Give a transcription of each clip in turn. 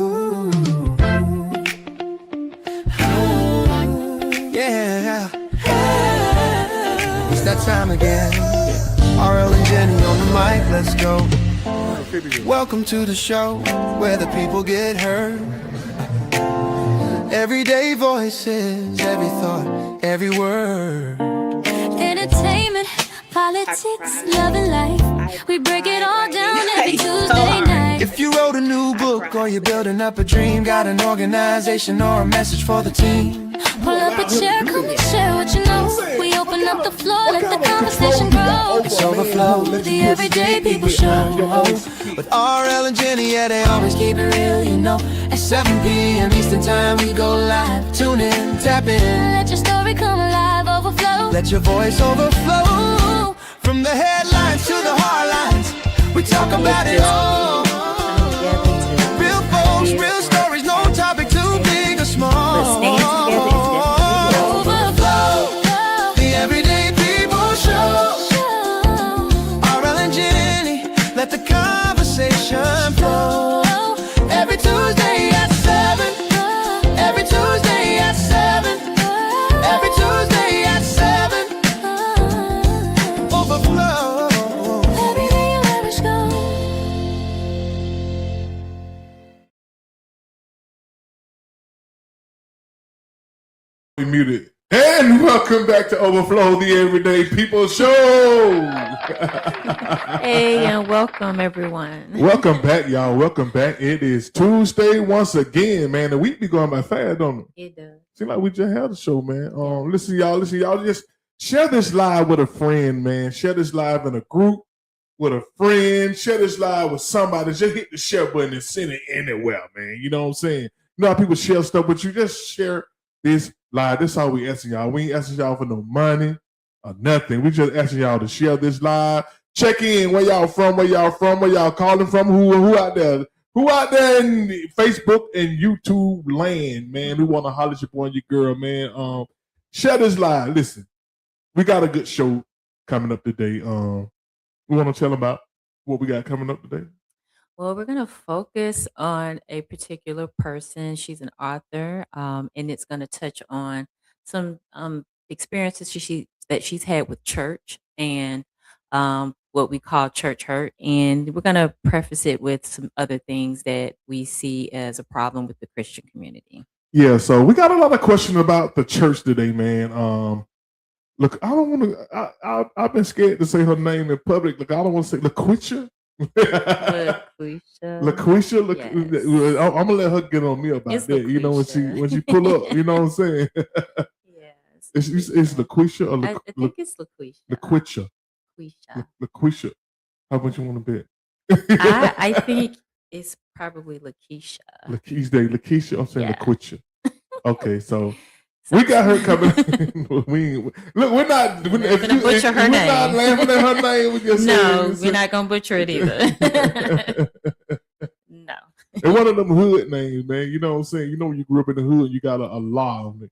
Ooh. Yeah. It's that time again. RL and Jenny on the mic, let's go. Welcome to the show where the people get heard. Everyday voices, every thought, every word. Entertainment, politics, love and life. We break it all down every Tuesday night. If you wrote a new book or you're building up a dream, got an organization or a message for the team, pull up a chair, come and share what you know. We open up the floor, let the conversation grow. It's Overflow, The Everyday People Show. With RL and Jenny, yeah, they always keep it real, you know. At 7 p.m. Eastern time, we go live. Tune in, tap in. Let your story come alive, overflow. Let your voice overflow. From the headlines to the hard lines, we talk about it all. Real folks, real stories, no topic too big or small. Overflow, the Everyday People Show. RL and Jenny, let the conversation flow. Every Tuesday at 7. Every Tuesday at 7. Every Tuesday at 7. Overflow. Every day you ever go. We muted. And welcome back to Overflow, the Everyday People Show. Hey, and welcome everyone. Welcome back, y'all. Welcome back. It is Tuesday once again, man. The week be going by fast, don't it? It does. Seems like we just had a show, man. Listen, y'all. Just share this live with a friend, man. Share this live in a group with a friend. Share this live with somebody. Just hit the share button and send it anywhere, man. You know what I'm saying? You know how people share stuff with you? Just share this live. That's all we asking y'all. We ain't asking y'all for no money or nothing. We just asking y'all to share this live. Check in where y'all from, where y'all calling from, who out there. Who out there in Facebook and YouTube land, man? Who want to holler at your boy and your girl, man? Share this live. Listen, we got a good show coming up today. We want to tell about what we got coming up today. Well, we're going to focus on a particular person. She's an author, and it's going to touch on some experiences that she's had with church and what we call church hurt. And we're going to preface it with some other things that we see as a problem with the Christian community. Yeah, so we got a lot of questions about the church today, man. Look, I don't want to. I've been scared to say her name in public. Look, I don't want to say Laquitcha. Laquitcha. Yes. I'm gonna let her get on me about It's that. You know Laquitcha. when she pull up. You know what I'm saying? Yes. It's Laquitcha or I think it's Laquisha. Laquitcha. Laquisha. Laquitcha. How much you want to bet? I think it's probably Lakeisha. Lakeisha. I'm saying Yeah. Laquitcha. Okay, so we got her coming. Look, we're not gonna butcher her we're name. not laughing at her name. We just No, saying, we're not gonna butcher it either. No. And one of them hood names, man. You know what I'm saying? You know when you grew up in the hood, you got a law on it.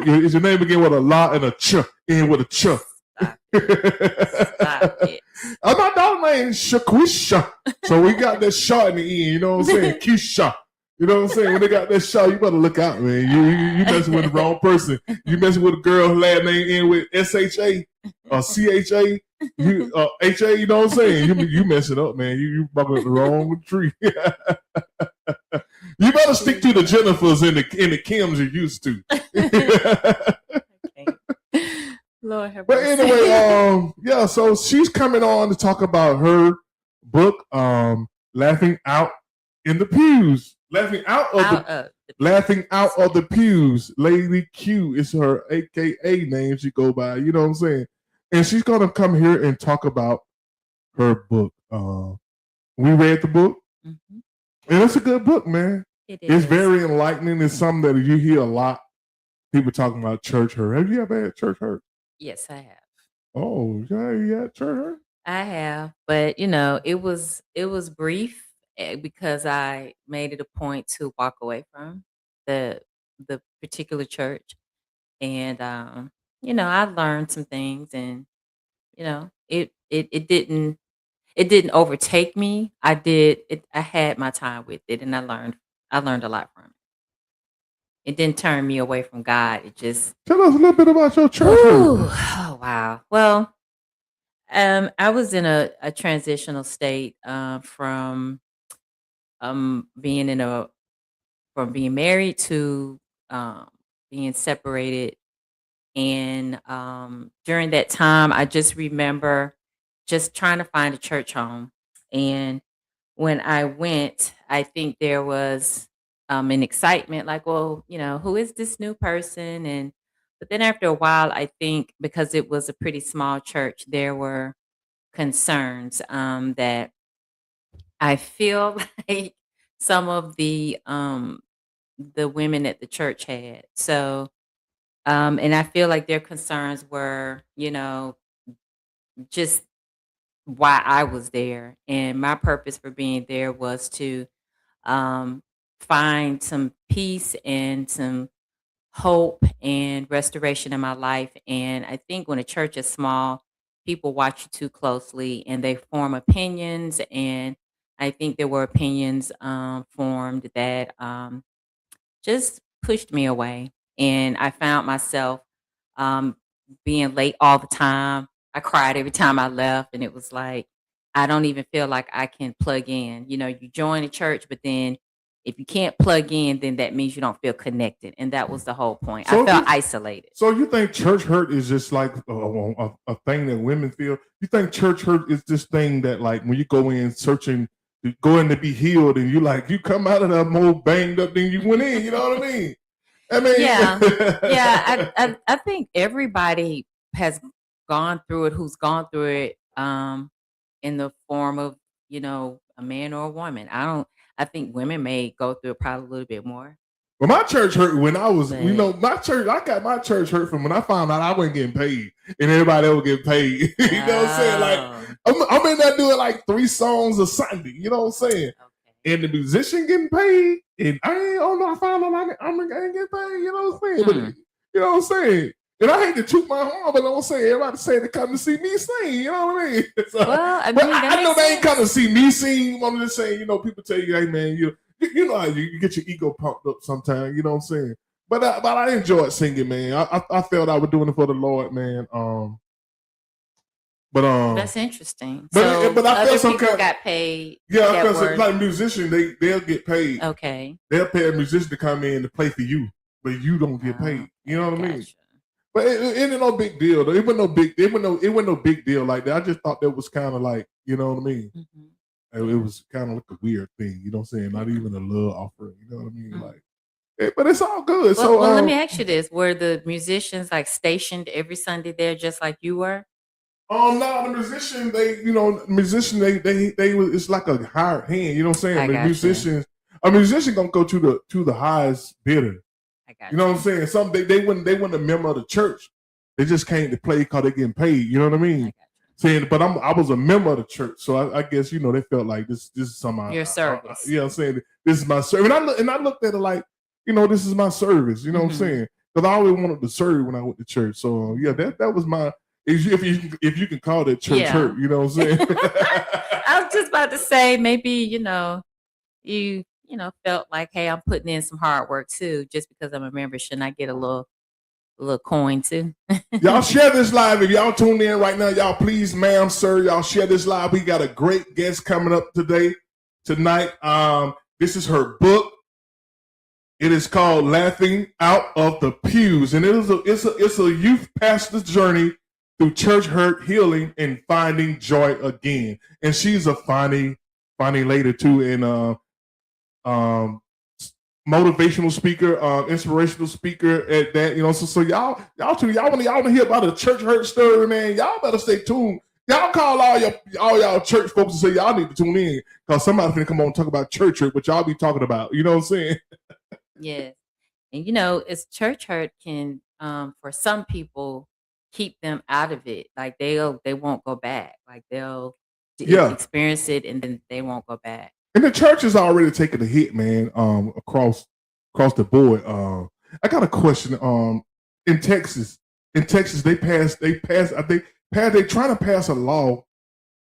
Is your name begin with a law and a ch, end with a ch? Stop it. My dog name is Shaquisha. So we got that shot in the end, you know what I'm saying? Keisha. You know what I'm saying? When they got that shot, you better look out, man. You messing with the wrong person. You messing with a girl whose last name end with SHA or CHA, HA, you know what I'm saying? You messing up, man. You bumping up the wrong tree. You better stick to the Jennifers and the Kims you're used to. Lord have But mercy. anyway, yeah, so she's coming on to talk about her book, Laughing Out in the Pews. Laughing Out of the Pews. Lady Q is her AKA name she go by, you know what I'm saying? And she's gonna come here and talk about her book. We read the book, and it's a good book, man. It's very enlightening. It's something that you hear a lot. People talking about church hurt. Have you ever had church hurt? Yes, I have. Oh, yeah, you had church hurt? I have, but it was brief because I made it a point to walk away from the particular church, and I learned some things, and it didn't. it didn't overtake me. I did it. I had my time with it, and I learned a lot from it. It didn't turn me away from God. It just, Tell us a little bit about your church whew, hurt. oh wow. Well, I was in a transitional state from being in a from being married to um, being separated. And during that time, I just remember just trying to find a church home. And when I went, I think there was an excitement, like, well, who is this new person? And but then after a while, I think because it was a pretty small church, there were concerns that I feel like some of the women at the church had. So and I feel like their concerns were, just why I was there. And my purpose for being there was to um, find some peace and some hope and restoration in my life. And I think when a church is small, people watch you too closely and they form opinions. And I think there were opinions formed that just pushed me away. And I found myself um, being late all the time. I cried every time I left, and it was like, I don't even feel like I can plug in. You join a church, but then if you can't plug in, then that means you don't feel connected. And that was the whole point. So I felt you- isolated. So you think church hurt is just like a thing that women feel? You think church hurt is this thing that like when you go in searching, you go in to be healed, and you come out of that more banged up than you went in. You know what I mean? I mean, Yeah. Yeah, I think everybody has gone through it who's gone through it in the form of, a man or a woman. I think women may go through it probably a little bit more. Well, my church hurt when I was, But my church. I got my church hurt from when I found out I wasn't getting paid, and everybody else getting paid. You know what I'm saying? Like I'm in there doing like 3 songs a Sunday. You know what I'm saying? okay. And the musician getting paid, and I found out I ain't getting paid. You know what I'm saying? But you know what I'm saying? And I hate to toot my horn, but I'm saying everybody say they come to see me sing. You know what I mean? So, Well, I but mean, that I know makes they ain't come to sense. see me sing. I'm just saying, people tell you, hey man, you know how you get your ego pumped up sometimes. You know what I'm saying? But I enjoyed singing, man. I felt I was doing it for the Lord, man. That's interesting. But So but I felt other some people kind. got paid Yeah, that because were like musicians, they'll get paid. okay. They'll pay a musician to come in to play for you, but you don't get paid. You know what I mean? Gotcha. But it ain't no big deal though. It wasn't no big. It wasn't no big deal like that. I just thought that was kind of like, you know what I mean. Mhm. It was kind of like a weird thing. You know what I'm saying? Not even a love offering. You know what I mean? Mm. Like, but it's all good. Well, let me ask you this: were the musicians like stationed every Sunday there, just like you were? No, the musician, they was, it's like a hired hand. You know what I'm saying? I The got you. a musician gonna go to the highest bidder. I got You know what I'm saying? Some they wasn't a member of the church. They just came to play because they getting paid. You know what I I mean? got Saying, but I was a member of the church, so I guess they felt like this is some you. Your service. you know what I'm saying? This is my service, and I looked at it like this is my service. You know what I'm Mhm. saying? Because I always wanted to serve when I went to church. So yeah, that was my if you can call that church Yeah. hurt. You know what I'm saying? I was just about to say maybe you felt like, hey, I'm putting in some hard work too, just because I'm a member. Shouldn't I get a little coin too? Y'all share this live. If y'all tuned in right now, y'all please, ma'am, sir, y'all share this live. We got a great guest coming up tonight. This is her book. It is called "Laughing Out of the Pews," and it's a youth pastor's journey through church hurt, healing, and finding joy again. And she's a funny lady too, and motivational speaker, inspirational speaker at that. So y'all want to hear about a church hurt story, man. Y'all better stay tuned. Y'all call all y'all church folks and say y'all need to tune in because somebody's gonna come on and talk about church hurt, what y'all be talking about. You know what I'm saying? Yes. And it's church hurt can for some people keep them out of it. Like they won't go back. Like they'll Yeah. experience it and then they won't go back. And the church is already taking a hit, man. Across the board. I got a question. In Texas, they passed. They're trying to pass a law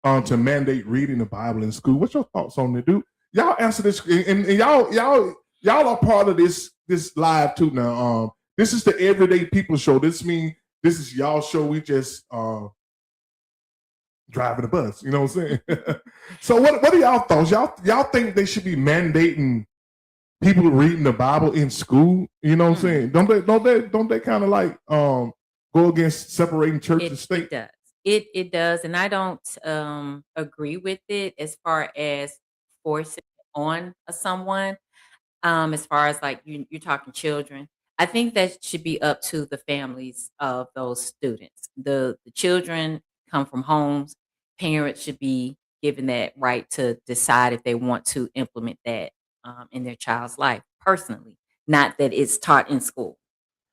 to mandate reading the Bible in school. What's your thoughts on it, dude? Y'all answer this, and y'all are part of this live too now. This is the Everyday People Show. This is y'all show. We just driving the bus. You know what I'm saying? So what are y'all thoughts? Y'all think they should be mandating people reading the Bible in school? You know what I'm saying? Don't they kind of like go against separating church and state? It does. It does, and I don't agree with it as far as forcing it on someone. As far as like you're talking children, I think that should be up to the families of those students. The children come from homes. Parents should be given that right to decide if they want to implement that in their child's life personally, not that it's taught in school.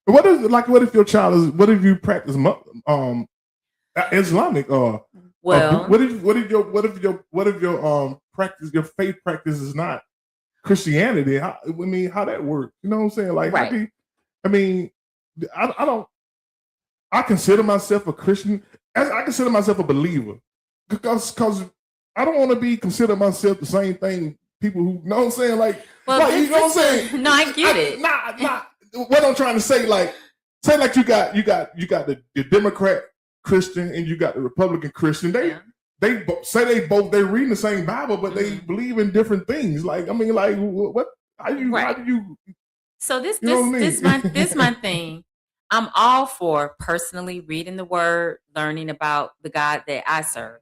What if your child is? What if you practice Islamic? Well, what if your practice, your faith practice is not Christianity? How that works? You know what I'm saying? Like, right. I don't. I consider myself a Christian. I consider myself a believer because I don't want to be consider myself the same thing. People who, you know what I'm saying? Like, you know what I'm saying? No, I get it. What I'm trying to say, say you got the Democrat Christian and you got the Republican Christian. They say they're reading the same Bible, but they believe in different things. Like, what? How do you? So this my thing. I'm all for personally reading the word, learning about the God that I serve.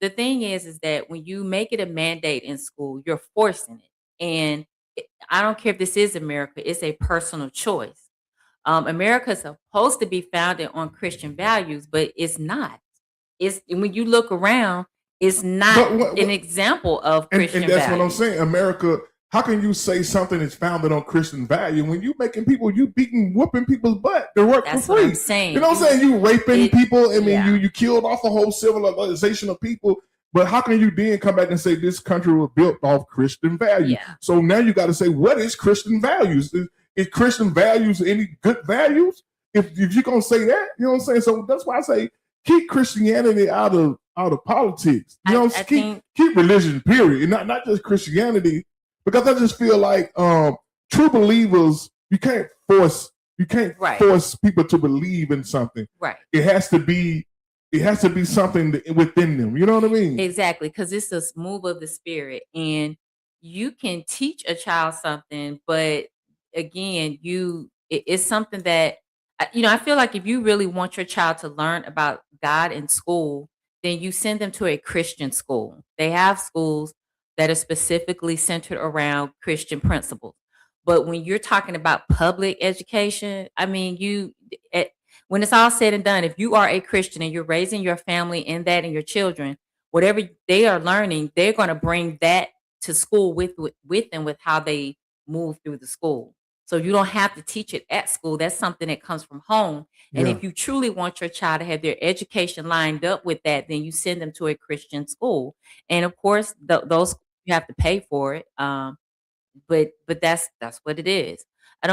The thing is that when you make it a mandate in school, you're forcing it. And I don't care if this is America, it's a personal choice. America is supposed to be founded on Christian values, but it's not. It's when you look around, it's not an example of Christian and that's values. what I'm saying. America, how can you say something is founded on Christian value when you whooping people's butt to work That's for free? What I'm saying. You know what I'm saying? You raping people. You killed off a whole civilization of people. But how can you then come back and say this country was built off Christian values? Yeah. So now you got to say, what is Christian values? Is Christian values any good values? If you're gonna say that, you know what I'm saying? So that's why I say keep Christianity out of politics. You know, keep religion, period, and not just Christianity. Because I just feel like true believers, you can't force people to believe in something. Right. It has to be something within them. You know what I mean? Exactly, because it's a move of the spirit, and you can teach a child something, but again, it's something that I feel like if you really want your child to learn about God in school, then you send them to a Christian school. They have schools that are specifically centered around Christian principles. But when you're talking about public education, when it's all said and done, if you are a Christian and you're raising your family in that and your children, whatever they are learning, they're going to bring that to school with them with how they move through the school. So you don't have to teach it at school. That's something that comes from home. And if you truly want your child to have their education lined up with that, then you send them to a Christian school. And of course, those you have to pay for it. But that's what it is. I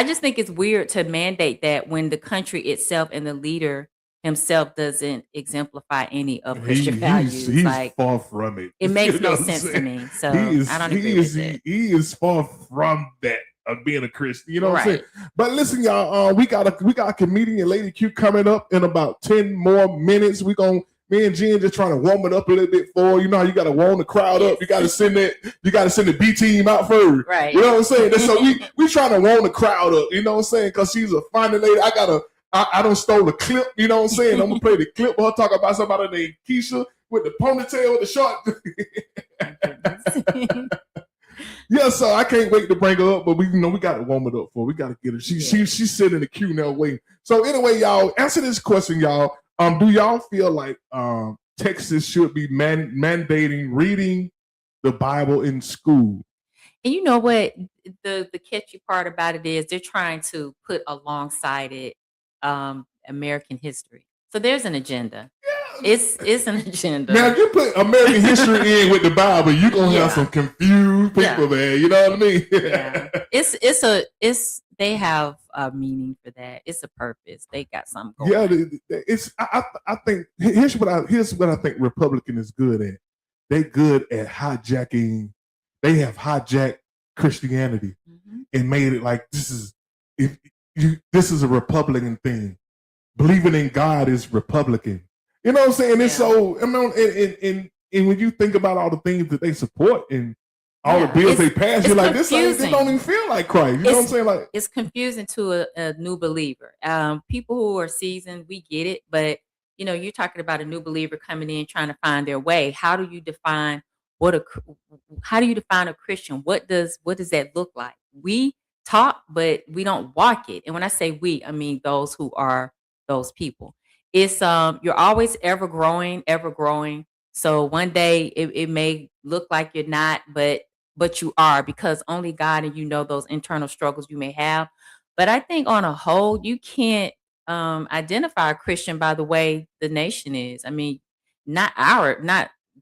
just think it's weird to mandate that when the country itself and the leader himself doesn't exemplify any of Christian values. He's far from it. It makes no sense to me. So I don't agree with it. He is far from that of being a Christian. You know what I'm saying? But listen, y'all, we got a comedian Lady Q coming up in about 10 more minutes. Me and Jen just trying to warm it up a little bit for you know how you got to warm the crowd up. You got to send the B team out first, right? You know what I'm saying? So we trying to warm the crowd up. You know what I'm saying? Because she's a funny lady. I don't stole the clip. You know what I'm saying? I'm gonna play the clip. Her talk about somebody named Keisha with the ponytail with the short. Yeah, so I can't wait to bring her up, but we got to warm it up for. We got to get her. She's sitting in the queue now waiting. So anyway, y'all, answer this question, y'all. Do y'all feel like Texas should be mandating reading the Bible in school? And you know what? The catchy part about it is they're trying to put alongside it American history. So there's an agenda. It's an agenda. Now, if you put American history in with the Bible, you're gonna have some confused people, man. You know what I mean? Yeah. It's they have a meaning for that. It's a purpose. They got something going. Yeah, it's. I think here's what I think Republican is good at. They good at hijacking. They have hijacked Christianity and made it like this is a Republican thing. Believing in God is Republican. You know what I'm saying? It's so. I mean, and when you think about all the things that they support and all the bills they pass, you're like, this don't even feel like Christ. You know what I'm saying? Like, it's confusing to a new believer. People who are seasoned, we get it, but you're talking about a new believer coming in trying to find their way. How do you define how do you define a Christian? What does that look like? We talk, but we don't walk it. And when I say we, I mean those who are those people. It's you're always ever growing, ever growing. So one day it may look like you're not, but you are, because only God and those internal struggles you may have. But I think on a whole, you can't identify a Christian by the way the nation is. I mean, not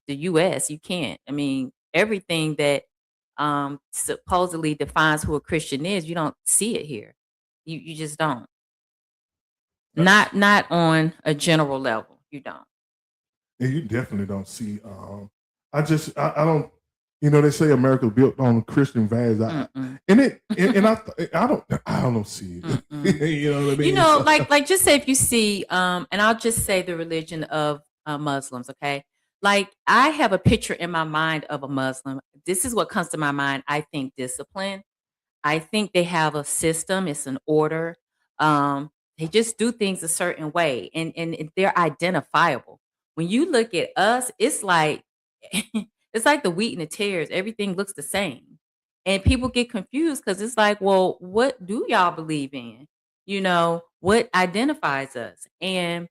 the U.S. You can't. I mean, everything that supposedly defines who a Christian is, you don't see it here. You just don't. Not on a general level. You don't. Yeah, you definitely don't see. I don't. They say America's built on Christian values, I don't see it. You know what I mean? Like just say if you see, and I'll just say the religion of Muslims, okay? Like I have a picture in my mind of a Muslim. This is what comes to my mind. I think discipline. I think they have a system. It's an order. They just do things a certain way, and they're identifiable. When you look at us, it's like it's like the wheat and the tares. Everything looks the same, and people get confused because it's like, well, what do y'all believe in? What identifies us? And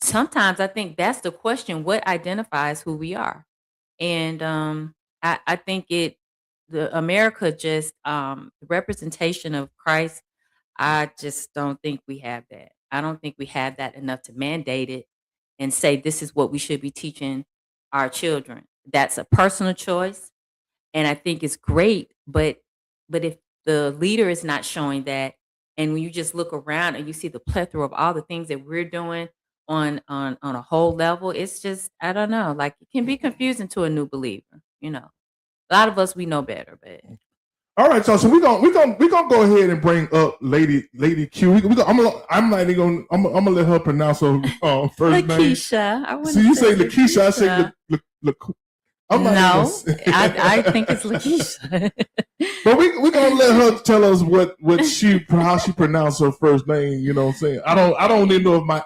sometimes I think that's the question: what identifies who we are? And I think the America just the representation of Christ. I just don't think we have that. I don't think we have that enough to mandate it and say this is what we should be teaching our children. That's a personal choice, and I think it's great. But if the leader is not showing that, and when you just look around and you see the plethora of all the things that we're doing on a whole level, it's just I don't know. Like it can be confusing to a new believer. A lot of us we know better, but. All right, so we're gonna go ahead and bring up Lady Q. I'm not even gonna let her pronounce her first Laquitcha. name. So you say Laquitcha, I say I think it's Laquitcha. But we're gonna let her tell us how she pronounced her first name. You know what I'm saying? I don't even know if my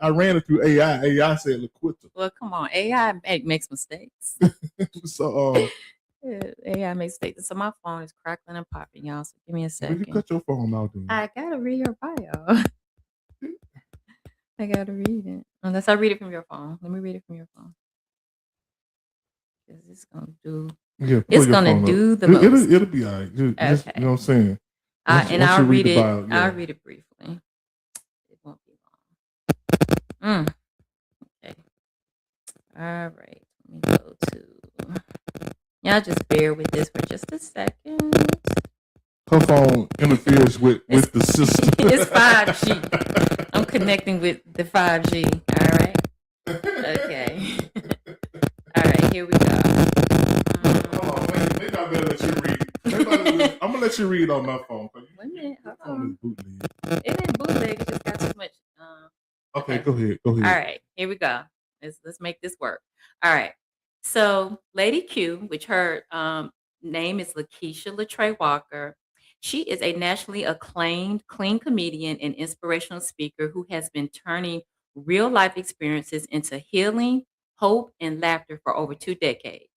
I ran it through AI. AI said Laquitcha. Well, come on, AI makes mistakes. So AI makes mistakes. So my phone is crackling and popping, y'all. So give me a second. You cut your phone out, then. I gotta read your bio. I gotta read it. Unless I read it from your phone. Let me read it from your phone. Because it's gonna do. Yeah, it's gonna do the most. It'll be all right. Just, you know what I'm saying? I'll read it. I'll read it briefly. It won't be long. Okay. All right. Let me go to. Y'all just bear with this for just a second. Her phone interferes with the system. It's 5G. I'm connecting with the 5G. All right. Okay. All right. Here we go. Hold on. Maybe I better let you read. I'm gonna let you read on my phone. Wait a minute. Hold on. It ain't bootleg. It just got too much. Okay. Go ahead. All right. Here we go. Let's make this work. All right. So Lady Q, which her name is Laquitcha Walker, she is a nationally acclaimed clean comedian and inspirational speaker who has been turning real life experiences into healing, hope, and laughter for over 2 decades.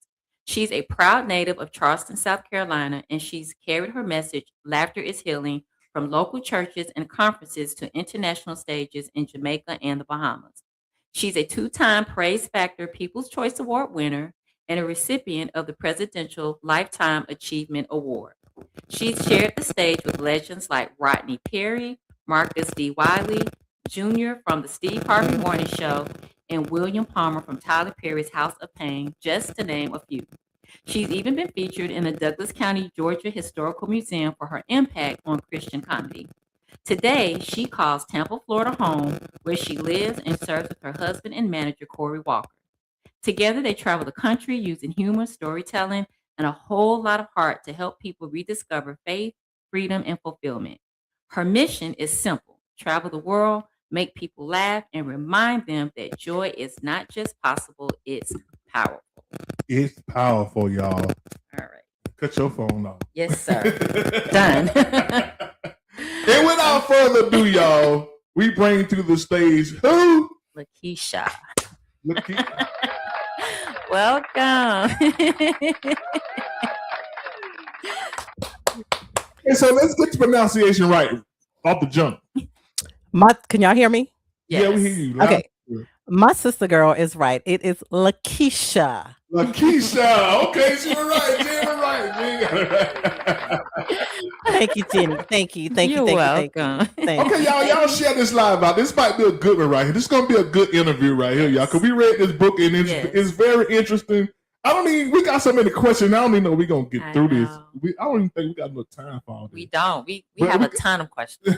She's a proud native of Charleston, South Carolina, and she's carried her message, Laughter is Healing, from local churches and conferences to international stages in Jamaica and the Bahamas. She's a 2-time Praise Factor People's Choice Award winner and a recipient of the Presidential Lifetime Achievement Award. She's shared the stage with legends like Rodney Perry, Marcus D. Wiley Jr. from the Steve Harvey Morning Show, and William Palmer from Tyler Perry's House of Pain, just to name a few. She's even been featured in the Douglas County, Georgia Historical Museum for her impact on Christian comedy. Today, she calls Tampa, Florida home, where she lives and serves with her husband and manager, Corey Walker. Together, they travel the country using humor, storytelling, and a whole lot of heart to help people rediscover faith, freedom, and fulfillment. Her mission is simple: travel the world, make people laugh, and remind them that joy is not just possible, it's powerful. It's powerful, y'all. All right. Cut your phone off. Yes, sir. Done. And without further ado, y'all, we bring to the stage who? Laquitcha. Laquitcha. Welcome. And so let's get the pronunciation right off the jump. Can y'all hear me? Yes. Yeah, we hear you. Okay. My sister girl is right. It is Laquitcha. Laquitcha. Okay, she was right. Jen was right. Thank you, Jenny. Thank you. Thank You're you. welcome. Thank Okay, y'all share this live out. This might be a good one right here. This is gonna be a good interview right here, y'all. Because we read this book and it's very interesting. We got so many questions. I don't even know we're gonna get through this. I don't even think we got enough time for all this. We don't. We have a ton of questions.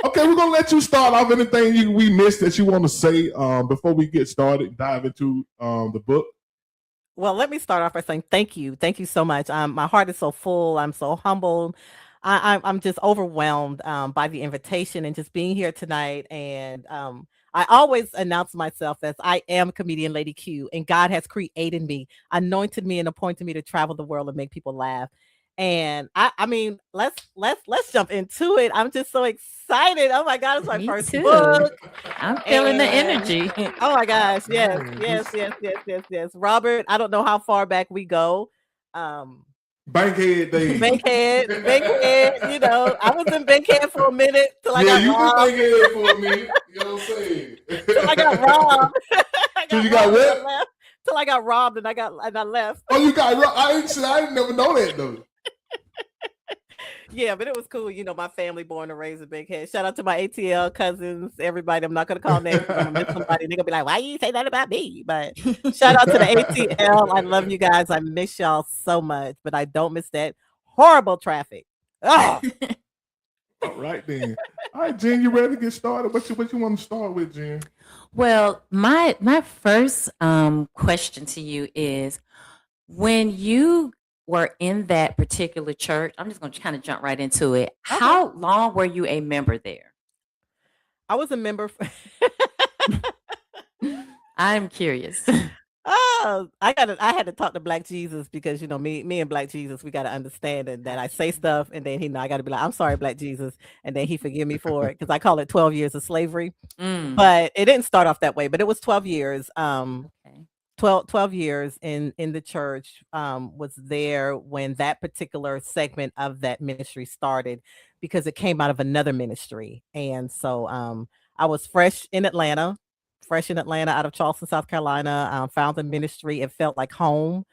Okay, we're gonna let you start off. Anything we missed that you want to say before we get started and dive into the book? Well, let me start off by saying thank you. Thank you so much. My heart is so full. I'm so humbled. I'm just overwhelmed by the invitation and just being here tonight. And I always announce myself as I am comedian Lady Q, and God has created me, anointed me, and appointed me to travel the world and make people laugh. And I mean, let's jump into it. I'm just so excited. Oh my God, it's my first book. I'm feeling the energy. Oh my gosh, yes. Robert, I don't know how far back we go. Bankhead days. Bankhead. You know, I was in Bankhead for a minute till I got robbed. Yeah, you been Bankhead for a minute. You know what I'm saying? Till I got robbed. You got what? Till I got robbed and I left. Oh, you got robbed? I didn't never know that though. Yeah, but it was cool. You know, my family born and raised in Bankhead. Shout out to my ATL cousins, everybody. I'm not gonna call names. I'm gonna miss somebody. They're gonna be like, "Why you say that about me?" But shout out to the ATL. I love you guys. I miss y'all so much, but I don't miss that horrible traffic. Oh. All right then. All right, Jen, you ready to get started? What you want to start with, Jen? Well, my first question to you is, when you were in that particular church, I'm just going to kind of jump right into it. Okay. How long were you a member there? I was a member. I'm curious. Oh, I had to talk to Black Jesus because, you know, me and Black Jesus, we got to understand that I say stuff and then I got to be like, I'm sorry, Black Jesus. And then he forgive me for it because I call it 12 years of slavery. But it didn't start off that way, but it was 12 years. Okay. 12 years in the church, was there when that particular segment of that ministry started because it came out of another ministry. And so I was fresh in Atlanta out of Charleston, South Carolina, found the ministry. It felt like home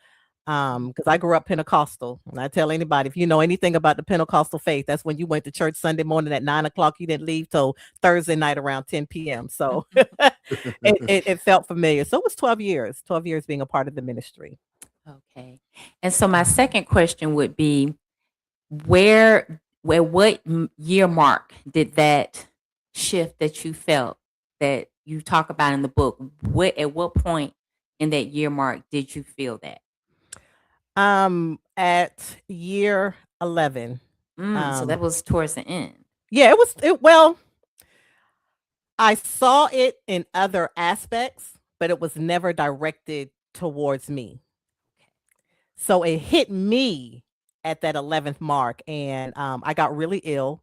because I grew up Pentecostal. And I tell anybody, if you know anything about the Pentecostal faith, that's when you went to church Sunday morning at 9:00. You didn't leave till Thursday night around 10 p.m. So it felt familiar. So it was 12 years being a part of the ministry. Okay. And so my second question would be, what year mark did that shift that you felt that you talk about in the book? At what point in that year mark did you feel that? At year 11. So that was towards the end. Yeah, well, I saw it in other aspects, but it was never directed towards me. So it hit me at that 11th mark, and I got really ill,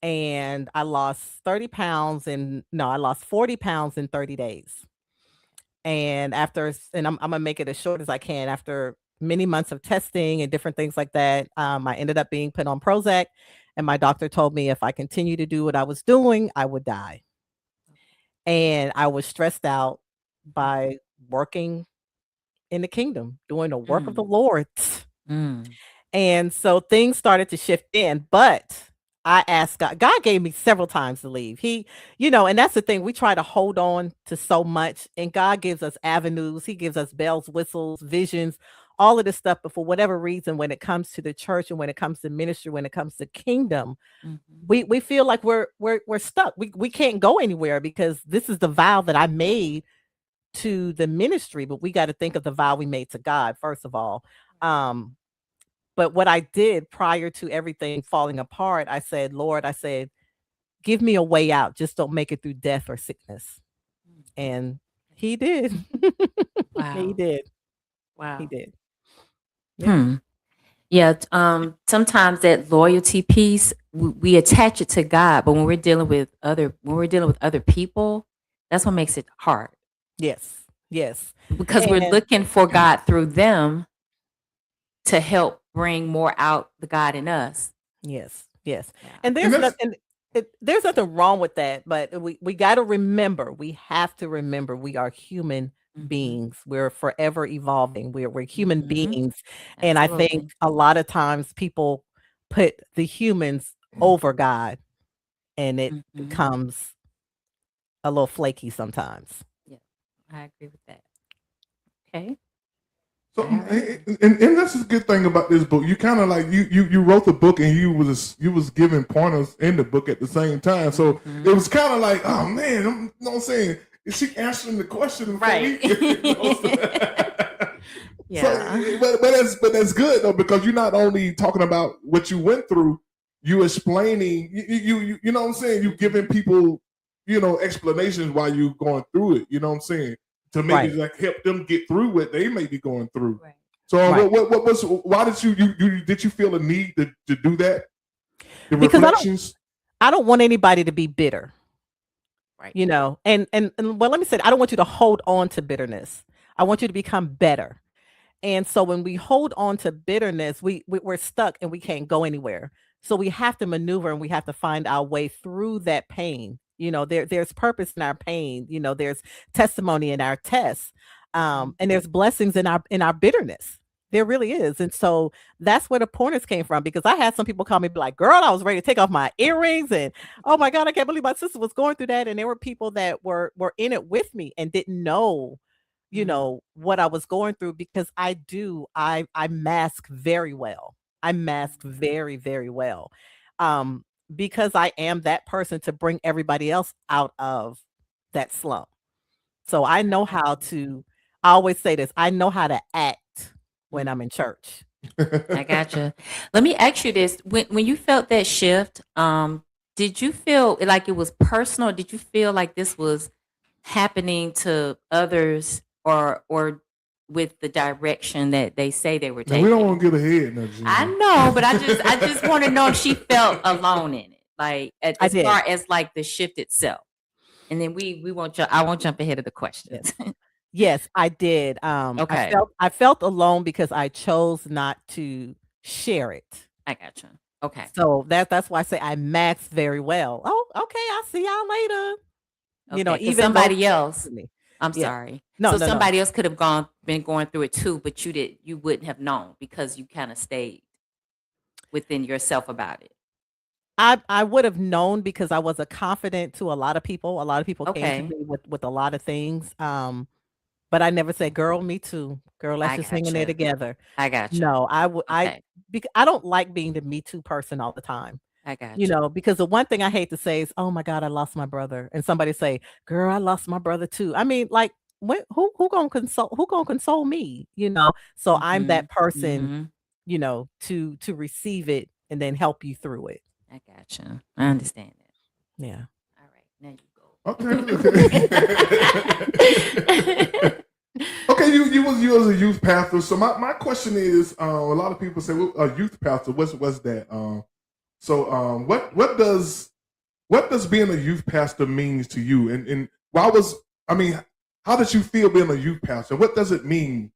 and I lost 30 pounds I lost 40 pounds in 30 days. And I'm gonna make it as short as I can. After many months of testing and different things like that, I ended up being put on Prozac, and my doctor told me if I continued to do what I was doing, I would die. And I was stressed out by working in the kingdom, doing the work of the Lord. And so things started to shift in, but I asked God. God gave me several times to leave. He, and that's the thing. We try to hold on to so much, and God gives us avenues. He gives us bells, whistles, visions, all of this stuff. But for whatever reason, when it comes to the church and when it comes to ministry, when it comes to kingdom, we feel like we're stuck. We can't go anywhere because this is the vow that I made to the ministry. But we got to think of the vow we made to God first of all. But what I did prior to everything falling apart, I said, Lord, I said, give me a way out. Just don't make it through death or sickness. And he did. Wow. He did. Wow. He did. Yeah. Sometimes that loyalty piece, we attach it to God, but when we're dealing with other people, that's what makes it hard. Yes. Yes. Because we're looking for God through them to help bring more out the God in us. Yes. Yes. Yeah. And there's nothing wrong with that, but we got to remember, we have to remember we are human beings. We're forever evolving. We're human beings. And I think a lot of times people put the humans over God, and it becomes a little flaky sometimes. Yeah, I agree with that. Okay. So, and that's a good thing about this book. You kind of like you wrote the book and you was giving pointers in the book at the same time. So it was kind of like, oh man, you know what I'm saying? Is she answering the question? Right. Yeah. So, but that's good though, because you're not only talking about what you went through, you explaining. You know what I'm saying? You giving people, explanations why you going through it. You know what I'm saying? To maybe like help them get through what they may be going through. Right. So why did you feel a need to do that? The because reflections? I don't want anybody to be bitter. Right. And well, let me say, I don't want you to hold on to bitterness. I want you to become better. And so when we hold on to bitterness, we're stuck and we can't go anywhere. So we have to maneuver and we have to find our way through that pain. There's purpose in our pain. There's testimony in our tests, and there's blessings in our bitterness. There really is. And so that's where the pointers came from, because I had some people call me like, girl, I was ready to take off my earrings, and oh my God, I can't believe my sister was going through that. And there were people that were in it with me and didn't know, what I was going through, because I mask very well. I mask very, very well. Because I am that person to bring everybody else out of that slump. So I know how to, I always say this, I know how to act when I'm in church. I gotcha. Let me ask you this. When you felt that shift, did you feel like it was personal? Did you feel like this was happening to others or with the direction that they say they were taking? We don't want to get ahead. No, I know, but I just want to know if she felt alone in it, like as far as like the shift itself. And then I won't jump ahead of the questions. Yes, I did. Okay. I felt alone because I chose not to share it. I gotcha. Okay. So that's why I say I max very well. Oh, okay. I'll see y'all later. Okay, even somebody else. I'm Yeah. sorry. No, so no, somebody else could have been going through it too, but you wouldn't have known because you kind of stayed within yourself about it. I would have known because I was a confidant to a lot of people. A lot of people came to me with a lot of things. But I never said, girl, me too. Girl, let's just hang in there together. I got you. No, because I don't like being the Me Too person all the time. I got you. Because the one thing I hate to say is, oh my God, I lost my brother. And somebody say, girl, I lost my brother too. I mean, like, who gonna console me? So I'm that person, to receive it and then help you through it. I got you. I understand that. Yeah. All right. Now you go. Okay. Okay, you was a youth pastor. So my question is, a lot of people say, well, a youth pastor, what's that? So what does being a youth pastor means to you? And how did you feel being a youth pastor? What does it mean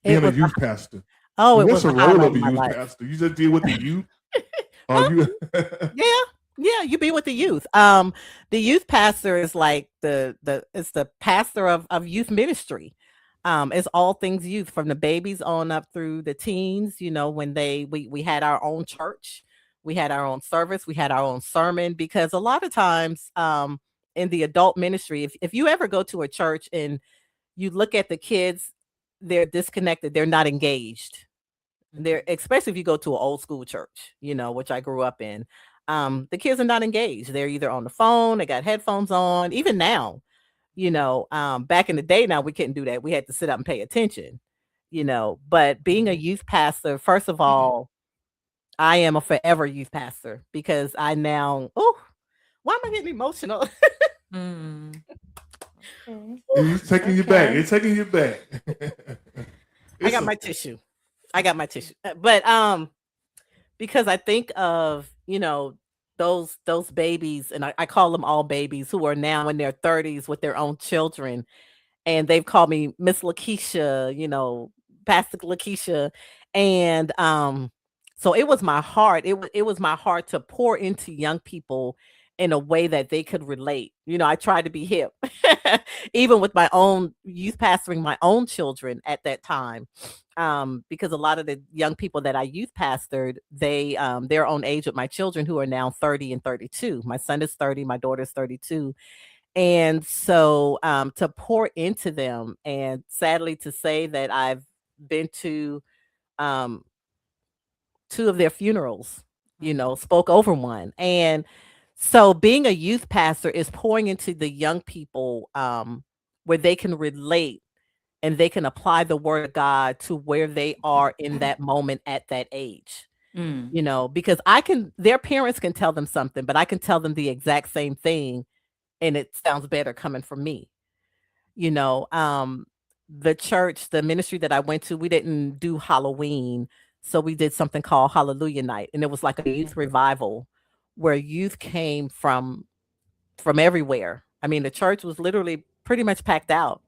being a youth pastor? Oh, what's the role of a youth pastor? You just deal with the youth? Yeah, you be with the youth. The youth pastor is like it's the pastor of youth ministry. It's all things youth, from the babies on up through the teens. When we had our own church We had our own service. We had our own sermon, because a lot of times in the adult ministry, if you ever go to a church and you look at the kids, they're disconnected. They're not engaged. They're, especially if you go to an old school church, which I grew up in. The kids are not engaged. They're either on the phone, they got headphones on. Even now, back in the day, now we couldn't do that. We had to sit up and pay attention, But being a youth pastor, first of all, I am a forever youth pastor, because I now, why am I getting emotional? It's taking you back. It's taking you back. I got my tissue. But because I think of, those babies, and I call them all babies, who are now in their 30s with their own children, and they've called me Miss Laquitcha, Pastor Laquitcha, and so it was my heart. It was my heart to pour into young people in a way that they could relate. I tried to be hip, even with my own youth pastoring my own children at that time. Because a lot of the young people that I youth pastored, their own age with my children, who are now 30 and 32. My son is 30, my daughter's 32. And so to pour into them, and sadly to say that I've been to 2 of their funerals, spoke over one. And so being a youth pastor is pouring into the young people where they can relate and they can apply the word of God to where they are in that moment at that age. Because their parents can tell them something, but I can tell them the exact same thing, and it sounds better coming from me. The church, the ministry that I went to, we didn't do Halloween. So we did something called Hallelujah Night. And it was like a youth revival where youth came from everywhere. I mean, the church was literally pretty much packed out.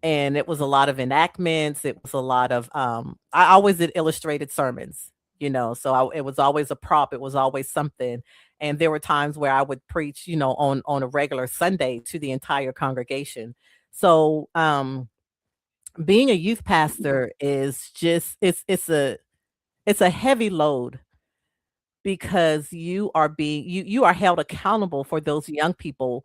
And it was a lot of enactments. It was a lot of, I always did illustrated sermons, so it was always a prop. It was always something. And there were times where I would preach, on a regular Sunday to the entire congregation. So being a youth pastor is just, it's a heavy load, because you are held accountable for those young people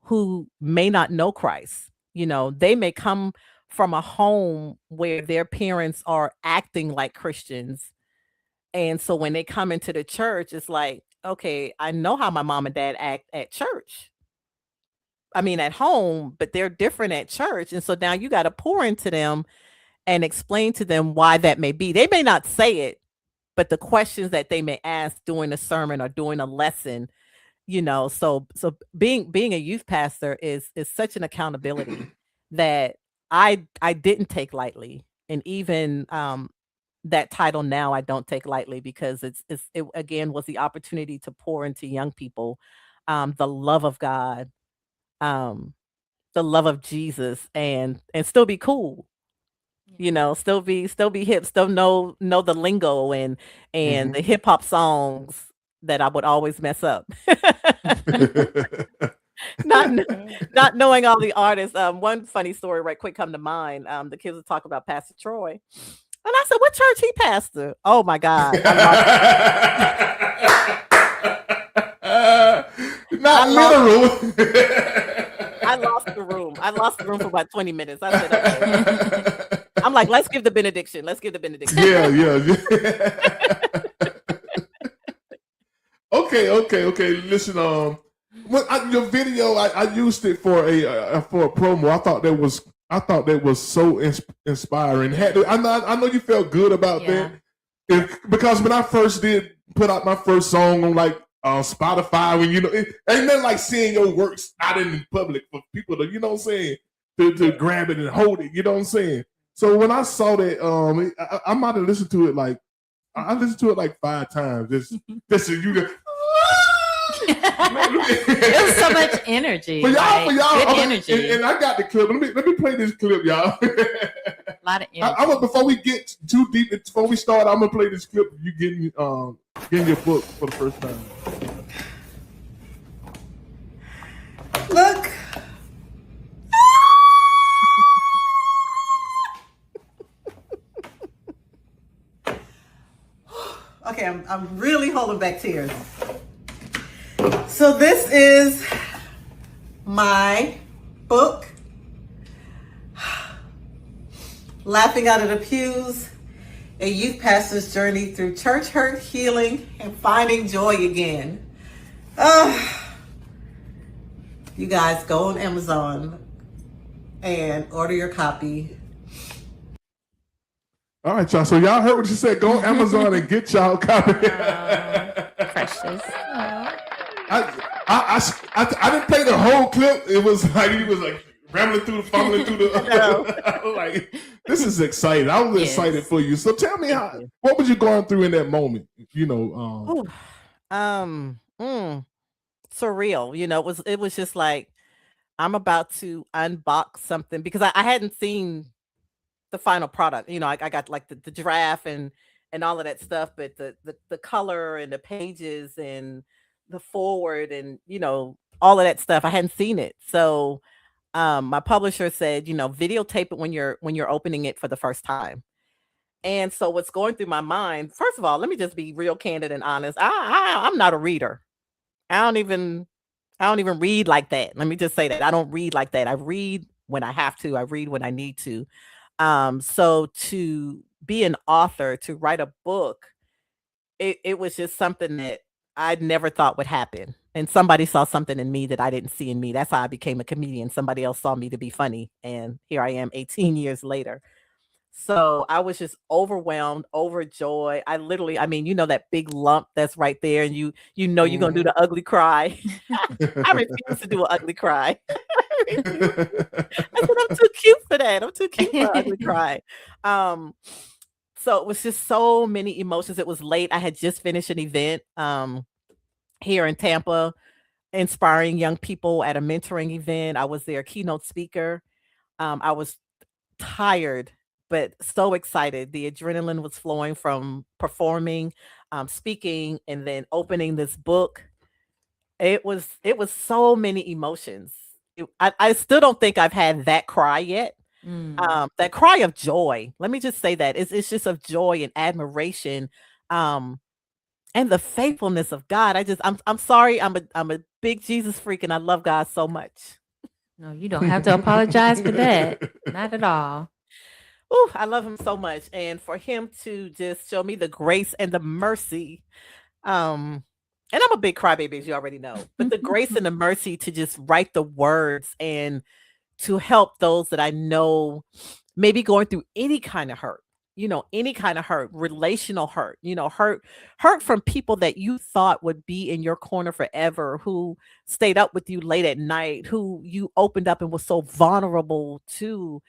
who may not know Christ. They may come from a home where their parents are acting like Christians. And so when they come into the church, it's like, okay, I know how my mom and dad act at church. I mean, at home, but they're different at church. And so now you got to pour into them and explain to them why that may be. They may not say it, but the questions that they may ask during a sermon or during a lesson, so being a youth pastor is such an accountability that I didn't take lightly. And even that title now I don't take lightly, because it again was the opportunity to pour into young people the love of God, the love of Jesus, and still be cool. Still be hip, still know the lingo and the hip hop songs that I would always mess up. not knowing all the artists. One funny story right quick come to mind. The kids would talk about Pastor Troy. And I said, what church he pastor? Oh my God. Not literal. I lost the room. I lost the room for about 20 minutes. I said, okay. I'm like, let's give the benediction. Yeah. Okay. Listen, your video, I used it for a promo. I thought that was so inspiring. I know you felt good about that, because when I first did put out my first song on like Spotify, when it ain't nothing like seeing your works out in public for people to, to grab it and hold it. So when I saw that, I might have listened to it like I listened to it like 5 times. Just so you get. It was so much energy. For y'all, good energy. And I got the clip. Let me play this clip, y'all. A lot of energy. Before we get too deep, before we start, I'm gonna play this clip of you getting your book for the first time. Look. Okay, I'm really holding back tears. So this is my book, Laughing Out of the Pews, a youth pastor's journey through church hurt, healing, and finding joy again. You guys go on Amazon and order your copy. All right, y'all. So y'all heard what you said. Go on Amazon and get y'all a copy. Precious. I didn't play the whole clip. It was like he was like rambling through, fumbling through the. I was like, this is exciting. I was excited for you. So tell me what was you going through in that moment? You know, surreal. You know, it was just like I'm about to unbox something because I hadn't seen the final product. You know, I got like the draft and all of that stuff, but the color and the pages and the forward and, you know, all of that stuff, I hadn't seen it. So my publisher said, you know, videotape it when you're opening it for the first time. And so what's going through my mind, first of all, let me just be real candid and honest. I'm not a reader. I don't even read like that. Let me just say that I don't read like that. I read when I have to. I read when I need to. So to be an author, to write a book, it was just something that I never thought would happen. And somebody saw something in me that I didn't see in me. That's how I became a comedian. Somebody else saw me to be funny. And here I am 18 years later. So I was just overwhelmed, overjoyed. I mean, you know, that big lump that's right there and you know you're going to do the ugly cry. I refuse to do an ugly cry. I said, I'm too cute for that. I'm too cute for an ugly cry. So it was just so many emotions. It was late. I had just finished an event here in Tampa, inspiring young people at a mentoring event. I was their keynote speaker. I was tired, but so excited. The adrenaline was flowing from performing, speaking, and then opening this book. It was so many emotions. I still don't think I've had that cry yet. That cry of joy. Let me just say that it's just of joy and admiration, and the faithfulness of God. I'm sorry. I'm a big Jesus freak, and I love God so much. No, you don't have to apologize for that. Not at all. Ooh, I love him so much, and for him to just show me the grace and the mercy. And I'm a big crybaby, as you already know, but the grace and the mercy to just write the words and to help those that I know maybe going through any kind of hurt, you know, any kind of hurt, relational hurt, you know, hurt from people that you thought would be in your corner forever, who stayed up with you late at night, who you opened up and was so vulnerable to,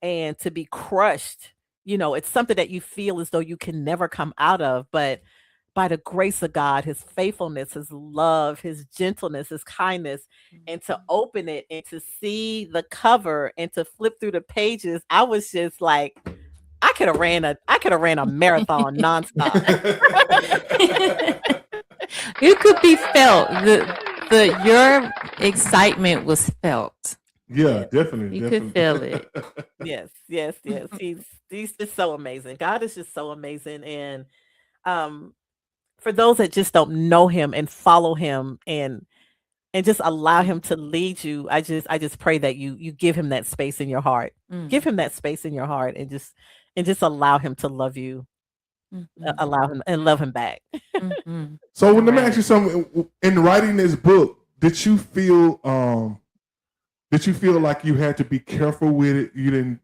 and to be crushed. You know, it's something that you feel as though you can never come out of, but by the grace of God, his faithfulness, his love, his gentleness, his kindness, and to open it and to see the cover and to flip through the pages, I was just like, I could have ran a marathon nonstop. It could be felt. Your excitement was felt. Yeah, definitely. You could feel it. Yes. He's just so amazing. God is just so amazing. And for those that just don't know him and follow him and just allow him to lead you, I just pray that you give him that space in your heart. Give him that space in your heart and just allow him to love you. Allow him and love him back. So let me ask you something. In writing this book, did you feel like you had to be careful with it? You didn't,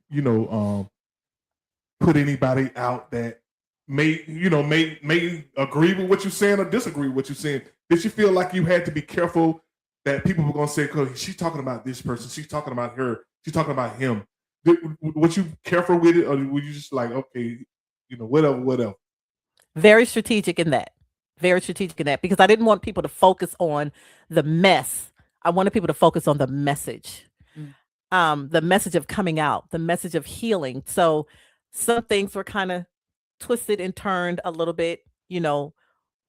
put anybody out that may agree with what you're saying or disagree with what you're saying? Did you feel like you had to be careful that people were going to say, "Cause she's talking about this person, she's talking about her, she's talking about him"? Was you careful with it, or were you just like, okay, whatever? Very strategic in that. Because I didn't want people to focus on the mess. I wanted people to focus on the message. The message of coming out, the message of healing. So some things were kind of twisted and turned a little bit,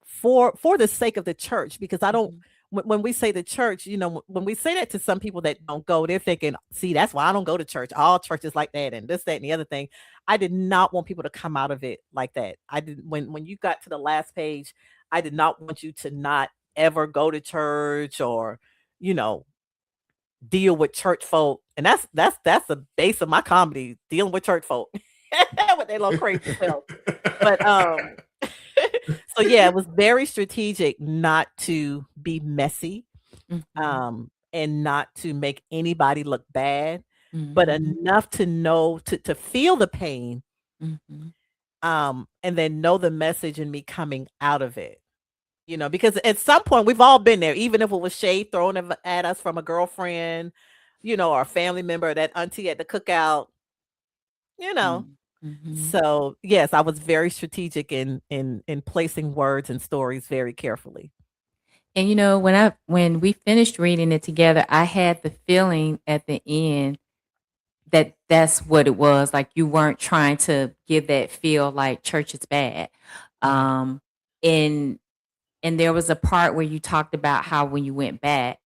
for the sake of the church, because I don't when we say the church, when we say that to some people that don't go, they're thinking, see, that's why I don't go to church. All churches like that and this, that, and the other thing. I did not want people to come out of it like that. I did when you got to the last page, I did not want you to not ever go to church or, you know, deal with church folk. And that's the base of my comedy, dealing with church folk with their little crazy self. But so yeah, it was very strategic not to be messy, and not to make anybody look bad, but enough to know to feel the pain, and then know the message and me coming out of it. Because at some point we've all been there, even if it was shade thrown at us from a girlfriend, or a family member, that auntie at the cookout, So yes, I was very strategic in placing words and stories very carefully. And when we finished reading it together, I had the feeling at the end that that's what it was. Like you weren't trying to give that feel like church is bad. And there was a part where you talked about how when you went back,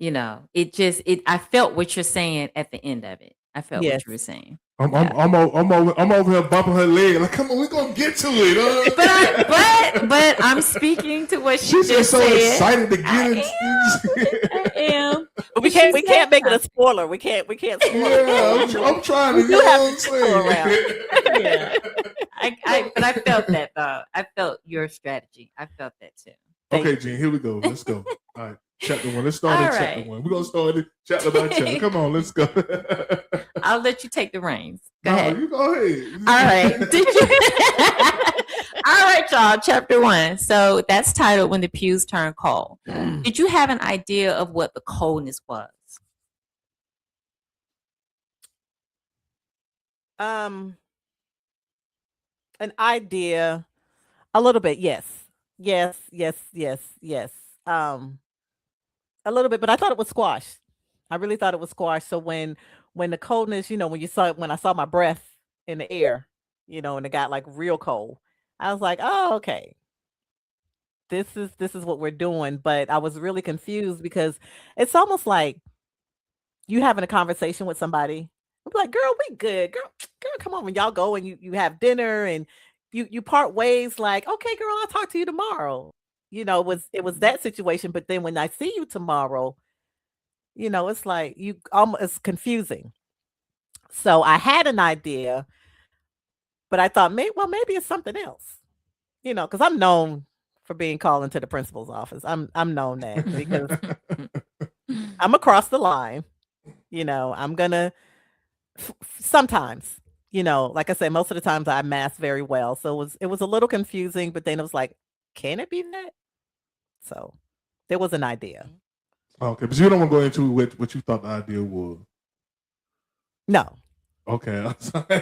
I felt what you're saying at the end of it. I felt Yes. what you were saying. I'm over here bumping her leg. Like, come on, we're gonna get to it. But I'm speaking to what she She's just just so said. excited to get it. I am. But we can't make it a spoiler. We can't spoil it. Yeah, I'm trying to. We do have to go around. Yeah. But I felt that though. I felt your strategy. I felt that too. Okay, Gene, here we go. Let's go. All right. Chapter 1. Let's start at chapter 1. We're gonna start it chapter by chapter. Come on, let's go. I'll let you take the reins. Go No, ahead. you go ahead. All right. All right, y'all. Chapter 1. So that's titled "When the Pews Turn Cold." Did you have an idea of what the coldness was? An idea, a little bit, yes. A little bit, but I thought it was squashed. I really thought it was squashed. So when the coldness, when I saw my breath in the air, and it got like real cold, I was like, oh, okay. This is what we're doing. But I was really confused because it's almost like you having a conversation with somebody. I'm like, girl, we good. Girl, come on. When y'all go and you have dinner and you part ways, like, okay, girl, I'll talk to you tomorrow. It was that situation. But then when I see you tomorrow, it's like it's confusing. So I had an idea, but I thought maybe it's something else. Because I'm known for being called into the principal's office. I'm known that because I'm across the line. I'm gonna sometimes. Like I said, most of the times I mask very well. So it was a little confusing, but then it was like, can it be that? So there was an idea. Okay, but you don't want to go into what you thought the idea was. No. Okay. Not See, right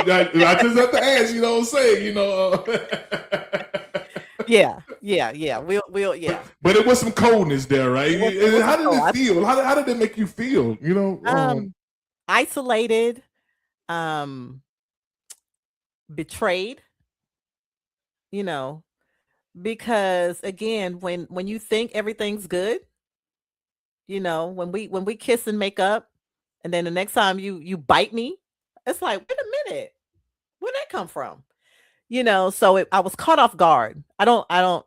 I just have to ask, you know what I'm saying? Yeah. We'll yeah. But it was some coldness there, right? It was How did cold. it feel? How did it make you feel? Isolated, betrayed, because again, when you think everything's good, when we kiss and make up, and then the next time you bite me, it's like, wait a minute, where'd that come from? So I was caught off guard. I don't, I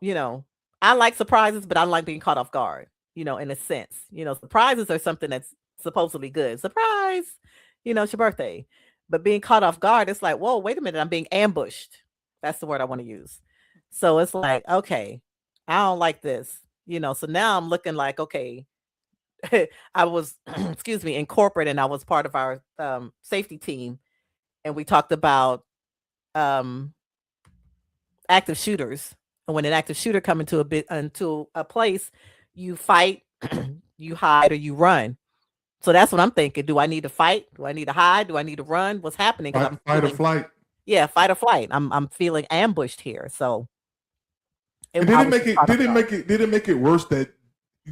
like surprises, but I don't like being caught off guard, in a sense. Surprises are something that's supposedly good. Surprise, it's your birthday. But being caught off guard, it's like, whoa, wait a minute, I'm being ambushed. That's the word I want to use. So it's like, okay, I don't like this, so now I'm looking like, okay, I was, excuse me, in corporate, and I was part of our safety team, and we talked about active shooters. And when an active shooter come into a place, you fight, you hide, or you run. So that's what I'm thinking. Do I need to fight? Do I need to hide? Do I need to run? What's happening? Fight or flight. Yeah, fight or flight. I'm feeling ambushed here. So did it make it worse that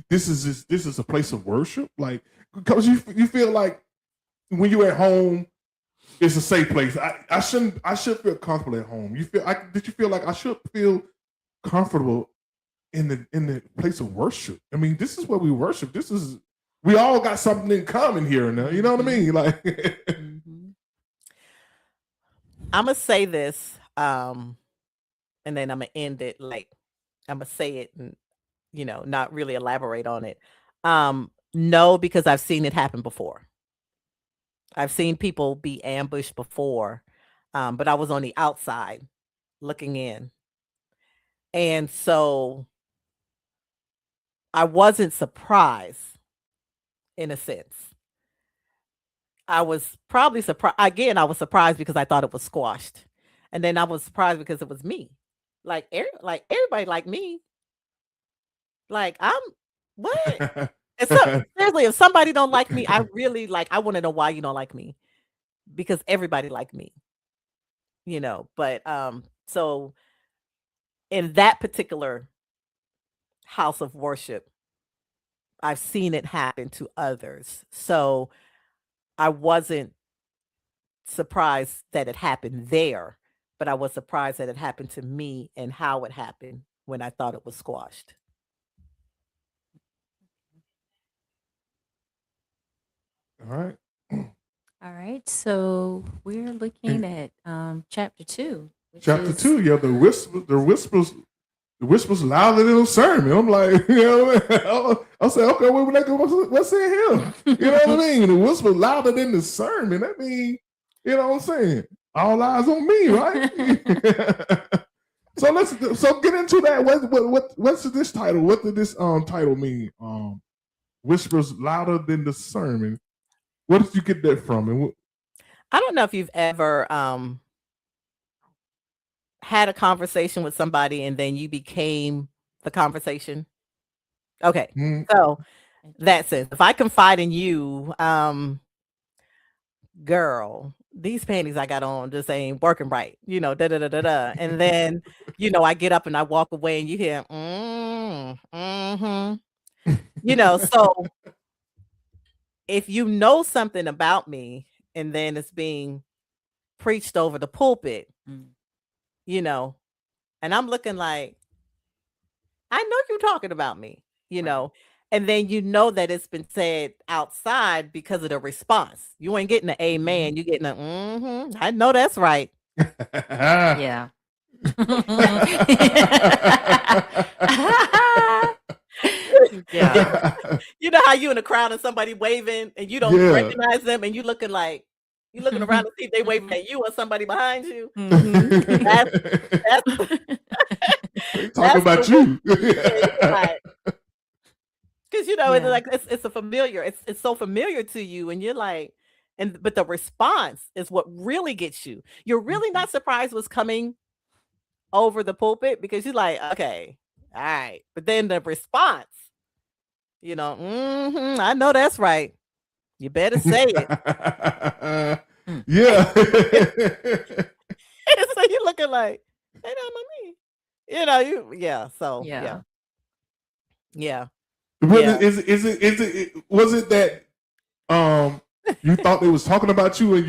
this is a place of worship? Like, because you feel like when you're at home, it's a safe place. I should feel comfortable at home. Did you feel like I should feel comfortable in the place of worship. I mean, this is where we worship. We all got something in common here now. You know what I mean? Like, I'm gonna say this, and then I'm gonna end it. Like, I'm gonna say it and not really elaborate on it. No, because I've seen it happen before. I've seen people be ambushed before, but I was on the outside looking in. And so I wasn't surprised in a sense. I was probably surprised. Again, I was surprised because I thought it was squashed. And then I was surprised because it was me. Like everybody like me. Like what? And so, seriously, if somebody don't like me, I really I want to know why you don't like me. Because everybody like me. But so in that particular house of worship, I've seen it happen to others. So I wasn't surprised that it happened there, but I was surprised that it happened to me and how it happened when I thought it was squashed. all right. All right. So we're looking at chapter 2. Chapter 2, yeah, the whispers louder than a sermon. I'm like, I'll say, okay, what's in here? You know what I mean? The whisper louder than the sermon. That mean, you know what I'm saying? All eyes on me, right? So get into that. What's this title? What did this title mean? Whispers louder than the sermon. What did you get that from? And I don't know if you've ever had a conversation with somebody and then you became the conversation. Okay. So that sense, if I confide in you, girl, these panties I got on just ain't working right, da da da da da. And then, I get up and I walk away and you hear, so if you know something about me and then it's being preached over the pulpit, and I'm looking like, I know you're talking about me, and then that it's been said outside because of the response. You ain't getting an amen. You're getting a, I know that's right. Yeah. Yeah. You know how you in a crowd and somebody waving and you don't recognize them and you looking around to see if they waving at you or somebody behind you. That's talking about you. Because it's like it's a familiar, it's so familiar to you, and you're like, but the response is what really gets you. You're really not surprised what's coming over the pulpit because you're like, okay, all right. But then the response, I know that's right. You better say it. Yeah. So you're looking like, hey, that's me. So yeah. Is it was it that you thought they was talking about you and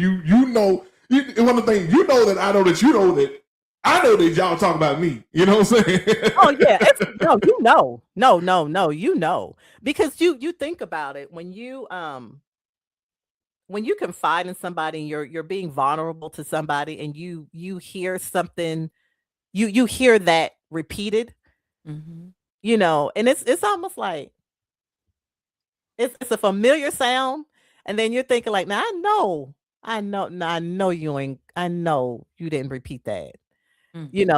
one of the things that I know that y'all talk about me. You know what I'm saying? Oh yeah. No. Because you think about it when you confide in somebody and you're being vulnerable to somebody and you hear something, you hear that repeated, and it's almost like it's a familiar sound, and then you're thinking like, now I know you didn't repeat that.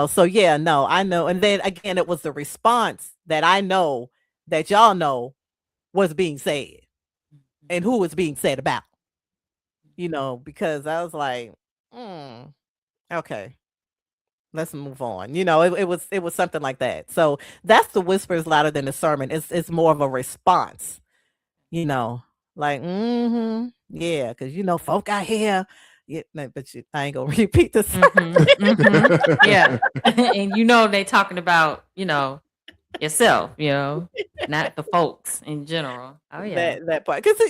So yeah, no, I know. And then again, it was the response that I know that y'all know was being said and who was being said about, because I was like, okay, let's move on. It was something like that. So that's the whispers louder than the sermon. It's more of a response, like, yeah, because folk out here. Yeah, but I ain't gonna repeat this. Yeah. And they talking about, yourself, not the folks in general. Oh yeah. That part. Because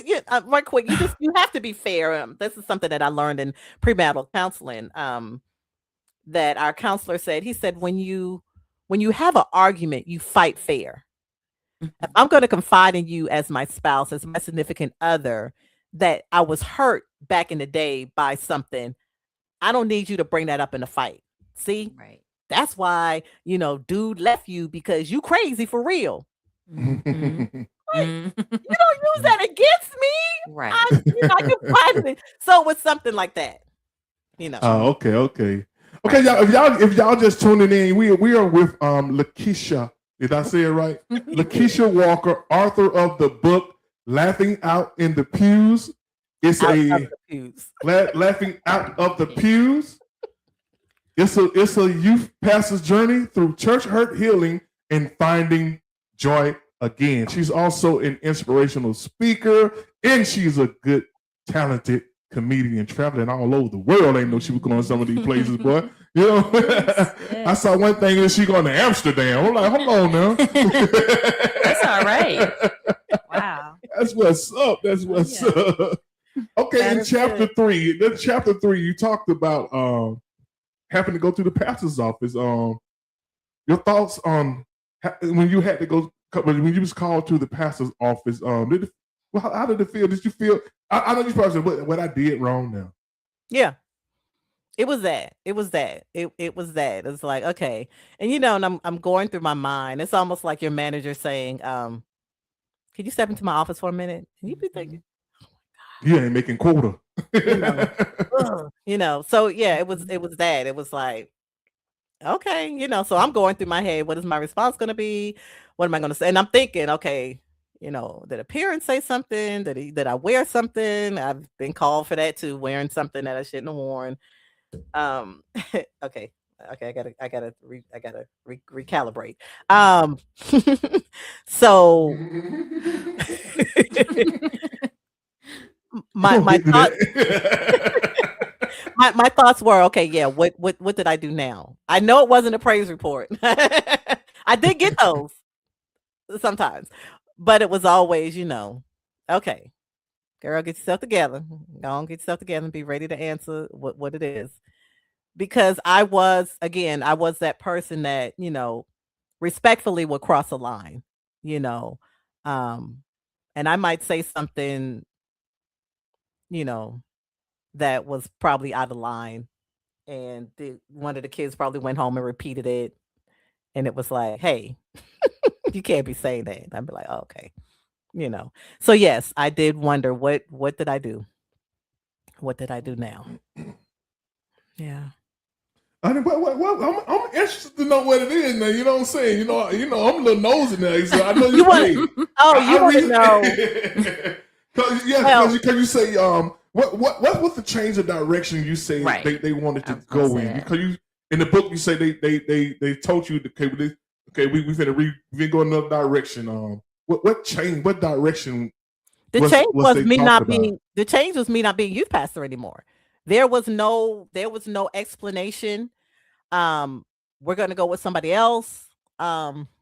right quick, you have to be fair. This is something that I learned in premarital counseling. That our counselor said, he said, when you when you have an argument, you fight fair. If I'm going to confide in you as my spouse, as my significant other, that I was hurt back in the day by something, I don't need you to bring that up in a fight. See, Right. that's why, dude left you because you crazy for real. Mhm. Like, Mhm. you don't use that against me. Right. I confided in. So with something like that, Oh, okay. Y'all, if y'all just tuning in, we are with Laquitcha. Did I say it right? Laquitcha Walker, author of the book Laughing Out in the Pews. It's Out of the Pews. Laughing Out of the Pews. It's a youth pastor's journey through church hurt healing and finding joy again. She's also an inspirational speaker, and she's a good, talented comedian traveling all over the world. I ain't know she was going to some of these places, boy. Yes. I saw one thing that she going to Amsterdam. I'm like, hold on now. That's all right. Wow. That's what's up. That's what's up. Okay, That in is chapter good. 3, chapter 3, you talked about having to go to the pastor's office. Your thoughts on when you had to go, when you was called to the pastor's office. How did it feel? Did you feel? I know you probably said what I did wrong now. Yeah. It was that. It was that. It was that. It's like, okay. And and I'm going through my mind. It's almost like your manager saying, can you step into my office for a minute? And you be thinking, You ain't making quota. So yeah, it was that. It was like, okay, so I'm going through my head, what is my response gonna be? What am I gonna say? And I'm thinking, okay, did a parent say something? Did I wear something? I've been called for that too, wearing something that I shouldn't have worn. Okay, I gotta recalibrate. So my thoughts, my thoughts were, okay, yeah, what did I do now? I know it wasn't a praise report. I did get those sometimes, but it was always, okay, girl, get yourself together. Go on, get yourself together and be ready to answer what it is. Because I was that person that, respectfully would cross a line, and I might say something, that was probably out of line. And one of the kids probably went home and repeated it. And it was like, hey, you can't be saying that. And I'd be like, oh, okay. So yes, I did wonder what did I do? What did I do now? Yeah. I mean, I'm interested to know what it is now. You know what I'm saying? You know, I'm a little nosy now. So I know you want to know? Because you say what's the change of direction you say they wanted to go in? Because you in the book you say they told you we've been going another direction. What change? What direction? The change was me not being youth pastor anymore. There was no explanation. We're gonna go with somebody else.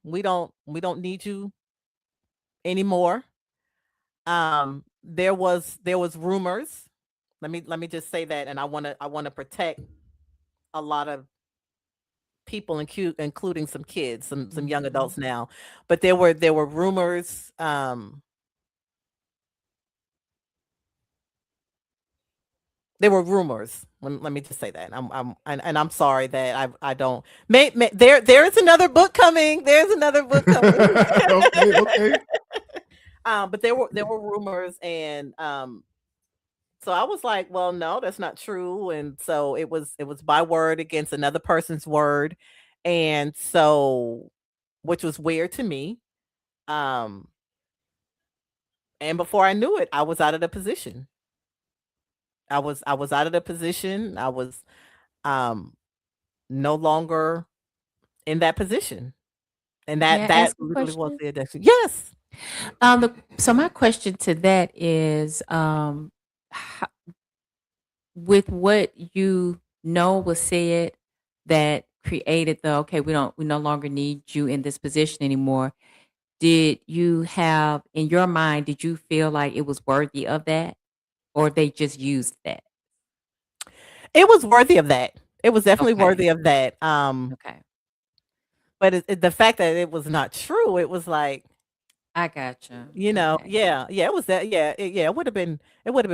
We don't need you anymore. There was rumors. Let me just say that, and I want to protect a lot of people, including some kids, some young adults now. But there were rumors. There were rumors. Let me just say that. I'm sorry that I don't. There is another book coming. There's another book coming. Okay. But there were rumors, and so I was like, well, no, that's not true. And so it was my word against another person's word, and so, which was weird to me. And before I knew it, I was out of the position. I was out of the position. I was no longer in that position. And that really was the addiction. Yes. So my question to that is, with what was said that created we no longer need you in this position anymore. Did you have in your mind? Did you feel like it was worthy of that? Or they just used that? It was worthy of that. It was definitely worthy of that. Okay. But the fact that it was not true, it was like, I gotcha. okay. Yeah, it was that. Yeah, it would have been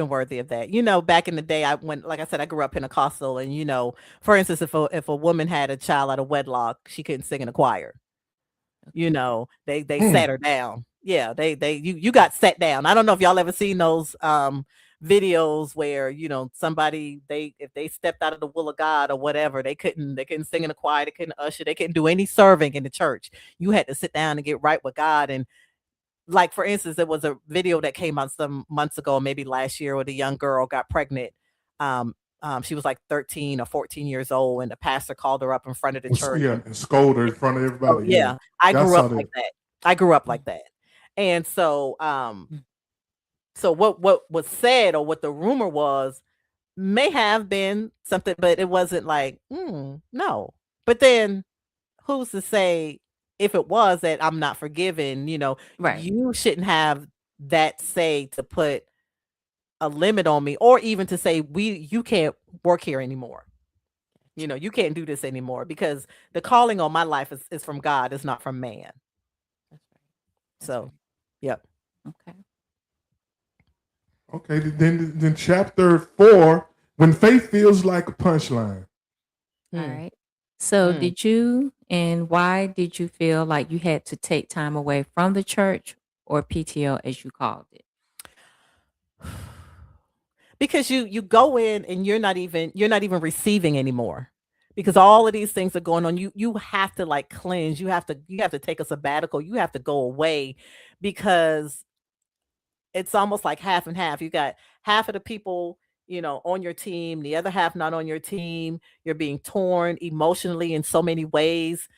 worthy of that. Back in the day, like I said, I grew up Pentecostal, and for instance, if a woman had a child out of wedlock, she couldn't sing in a choir. They sat her down. Yeah, you got sat down. I don't know if y'all ever seen those videos where somebody if they stepped out of the will of God or whatever, they couldn't sing in a choir, they couldn't usher, they couldn't do any serving in the church. You had to sit down and get right with God. And like, for instance, there was a video that came out some months ago, maybe last year, where the young girl got pregnant. She was like 13 or 14 years old, and the pastor called her up in front of the church. Yeah, and scolded her in front of everybody. Yeah. I grew up like that. And so what was said, or what the rumor was, may have been something, but it wasn't like, no. But then who's to say, if it was, that I'm not forgiven? Right. You shouldn't have that say to put a limit on me, or even to say you can't work here anymore. You can't do this anymore, because the calling on my life is from God, it's not from man. That's right. So, yep. Okay. Then chapter 4, when faith feels like a punchline. All right. So did you, and why did you feel like you had to take time away from the church, or PTO as you called it? Because you go in and you're not even receiving anymore, because all of these things are going on. You have to like cleanse. You have to take a sabbatical. You have to go away, because it's almost like half and half. You got half of the people on your team, the other half not on your team. You're being torn emotionally in so many ways.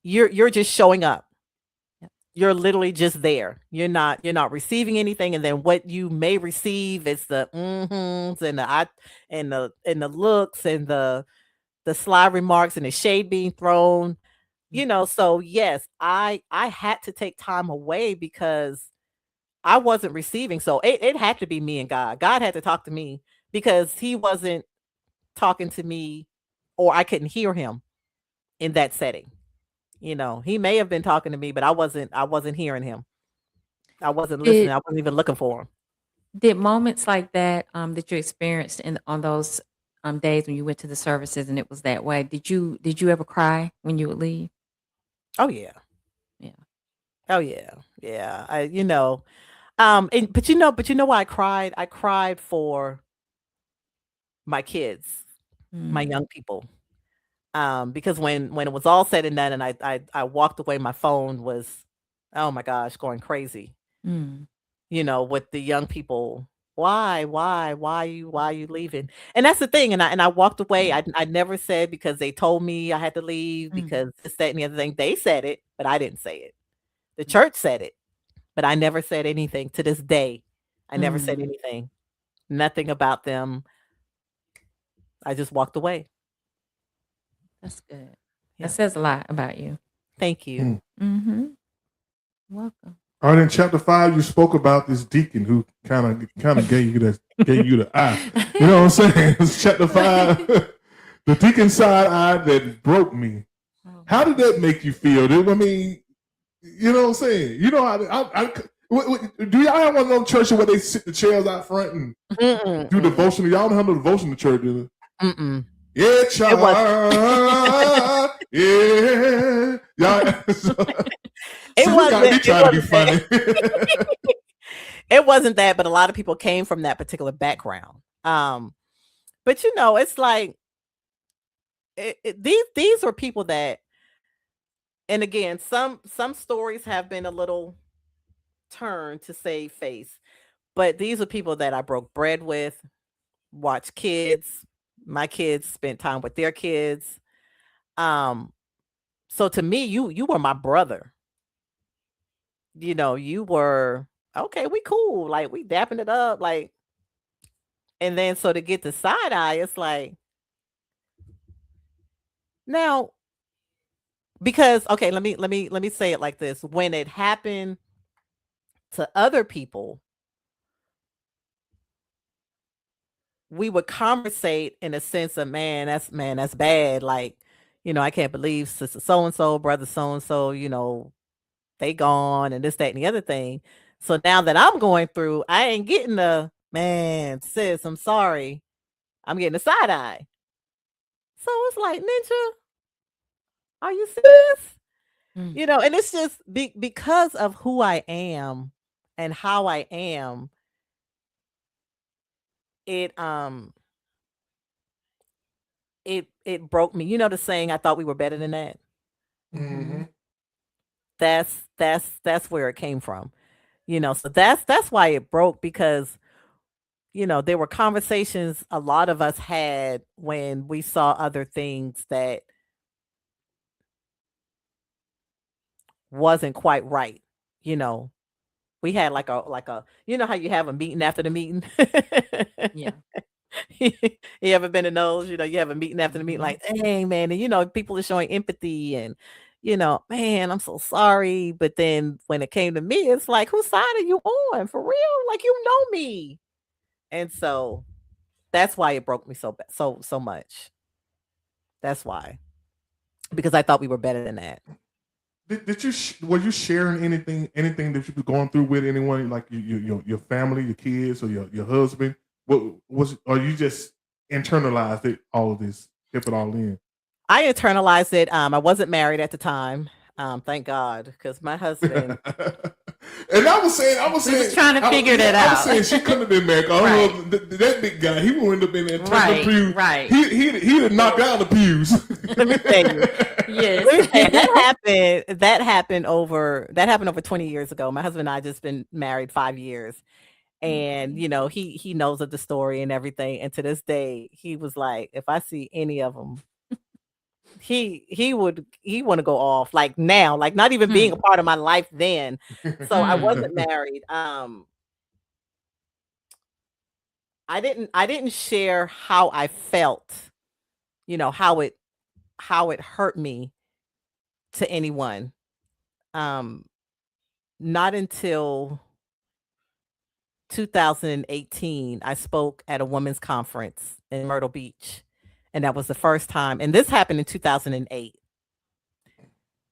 You're just showing up. You're literally just there. You're not receiving anything, and then what you may receive is the and the looks, and the sly remarks, and the shade being thrown. So yes, I had to take time away, because I wasn't receiving. So it had to be me and God. God had to talk to me, because he wasn't talking to me, or I couldn't hear him in that setting. He may have been talking to me, but I wasn't hearing him. I wasn't listening. I wasn't even looking for him. Did moments like that that you experienced on those days when you went to the services and it was that way, did you ever cry when you would leave? Oh yeah. Yeah. Oh yeah. Yeah. But why I cried? I cried for my kids, my young people. Because when it was all said and done, and I walked away, my phone was, oh my gosh, going crazy. With the young people. Why are you leaving? And that's the thing. And I walked away. I never said, because they told me I had to leave, because this, that, and the other thing. They said it, but I didn't say it. The church said it, but I never said anything. To this day, I never said anything. Nothing about them. I just walked away. That's good. Yeah. That says a lot about you. Thank you. Welcome. All right, in chapter 5, you spoke about this deacon who kind of gave you the eye. You know what I'm saying? It's chapter 5, the deacon side eye that broke me. How did that make you feel? I mean, you know what I'm saying? Do y'all have one of those churches where they sit the chairs out front and do devotion? Y'all don't have no devotion in church, do they? Yeah, child. Yeah. It wasn't. Trying to be funny. It wasn't that, but a lot of people came from that particular background. But it's like these are people that, and again, some stories have been a little turned to save face, but these are people that I broke bread with, watched kids. My kids spent time with their kids. So to me, you were my brother. You were okay. We cool, like we dapping it up, like. And then so to get the side eye, it's like, now, because okay, let me say it like this: when it happened to other people, we would conversate in a sense of, man, that's bad. Like, I can't believe sister so and so, brother so and so, they gone and this, that, and the other thing. So now that I'm going through, I ain't getting the man, sis, I'm sorry. I'm getting a side eye. So it's like, Ninja, are you serious? And it's just because of who I am and how I am, it it broke me. You know the saying, I thought we were better than that. Mm-hmm. That's where it came from. So that's why it broke, because there were conversations a lot of us had when we saw other things that wasn't quite right. We had like a how you have a meeting after the meeting. Yeah. You ever been in those? You have a meeting after the meeting, like, dang, man, and people are showing empathy and man, I'm so sorry. But then when it came to me, it's like, whose side are you on? For real? Like, you know me. And so that's why it broke me so much. That's why. Because I thought we were better than that. Did you were you sharing anything that you were going through with anyone, like your family, your kids, or your husband? Or you just internalized it, all of this, kept it all in? I internalized it. I wasn't married at the time. Thank God, because my husband. And I was saying, We was trying to figure that I was out. saying she couldn't have been married. Right. That big guy, he would end up in there turning the pews. Right. He'd knock down the pews. Let me tell you. Yes. That happened over 20 years ago. My husband and I just been married 5 years. And he knows of the story and everything. And to this day, he was like, if I see any of them, he want to go off, like, now, like, not even being a part of my life then. So I wasn't married. I didn't share how I felt, how it hurt me to anyone. Not until 2018, I spoke at a women's conference in Myrtle Beach. And that was the first time. And this happened in 2008.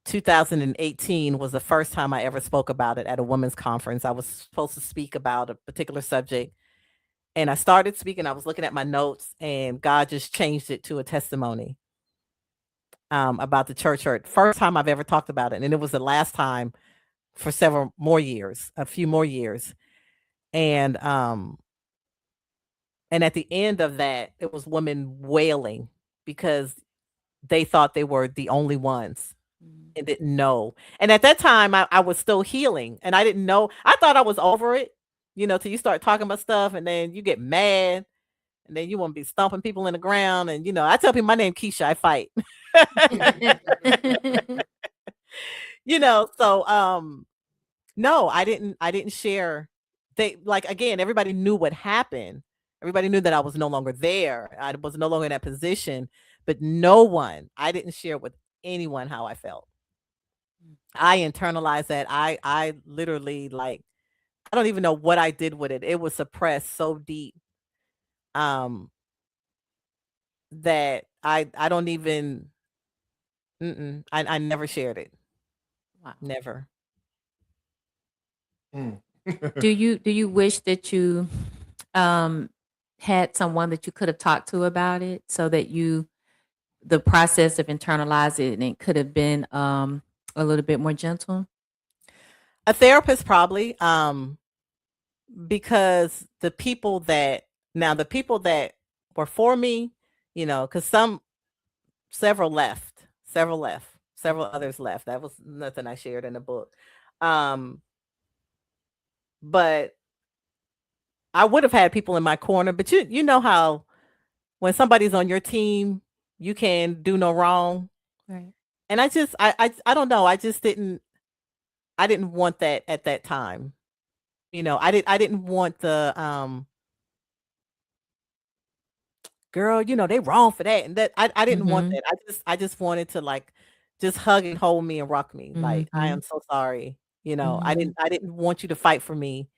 2018 was the first time I ever spoke about it at a women's conference. I was supposed to speak about a particular subject. And I started speaking. I was looking at my notes, and God just changed it to a testimony about the church hurt. First time I've ever talked about it. And it was the last time for several more years, a few more years. And at the end of that, it was women wailing because they thought they were the only ones and didn't know. And at that time, I was still healing, and I didn't know. I thought I was over it, till you start talking about stuff, and then you get mad, and then you want to be stomping people in the ground. And I tell people my name Keisha, I fight. So no, I didn't share. They, like, again, everybody knew what happened. Everybody knew that I was no longer there. I was no longer in that position, but I didn't share with anyone how I felt. I internalized that. I literally, like, I don't even know what I did with it. It was suppressed so deep that I don't even, I never shared it. Wow. Never. Do you wish that you had someone that you could have talked to about it, so that the process of internalizing it could have been a little bit more gentle? A therapist, probably, because the people that were for me, because several others left. That was nothing I shared in the book. But I would have had people in my corner. But you know how when somebody's on your team, you can do no wrong. Right. And I don't know. I didn't want that at that time. I didn't want the girl, they wrong for that. And that I didn't want that. I just wanted to, like, just hug and hold me and rock me. Like, I am so sorry. I didn't want you to fight for me.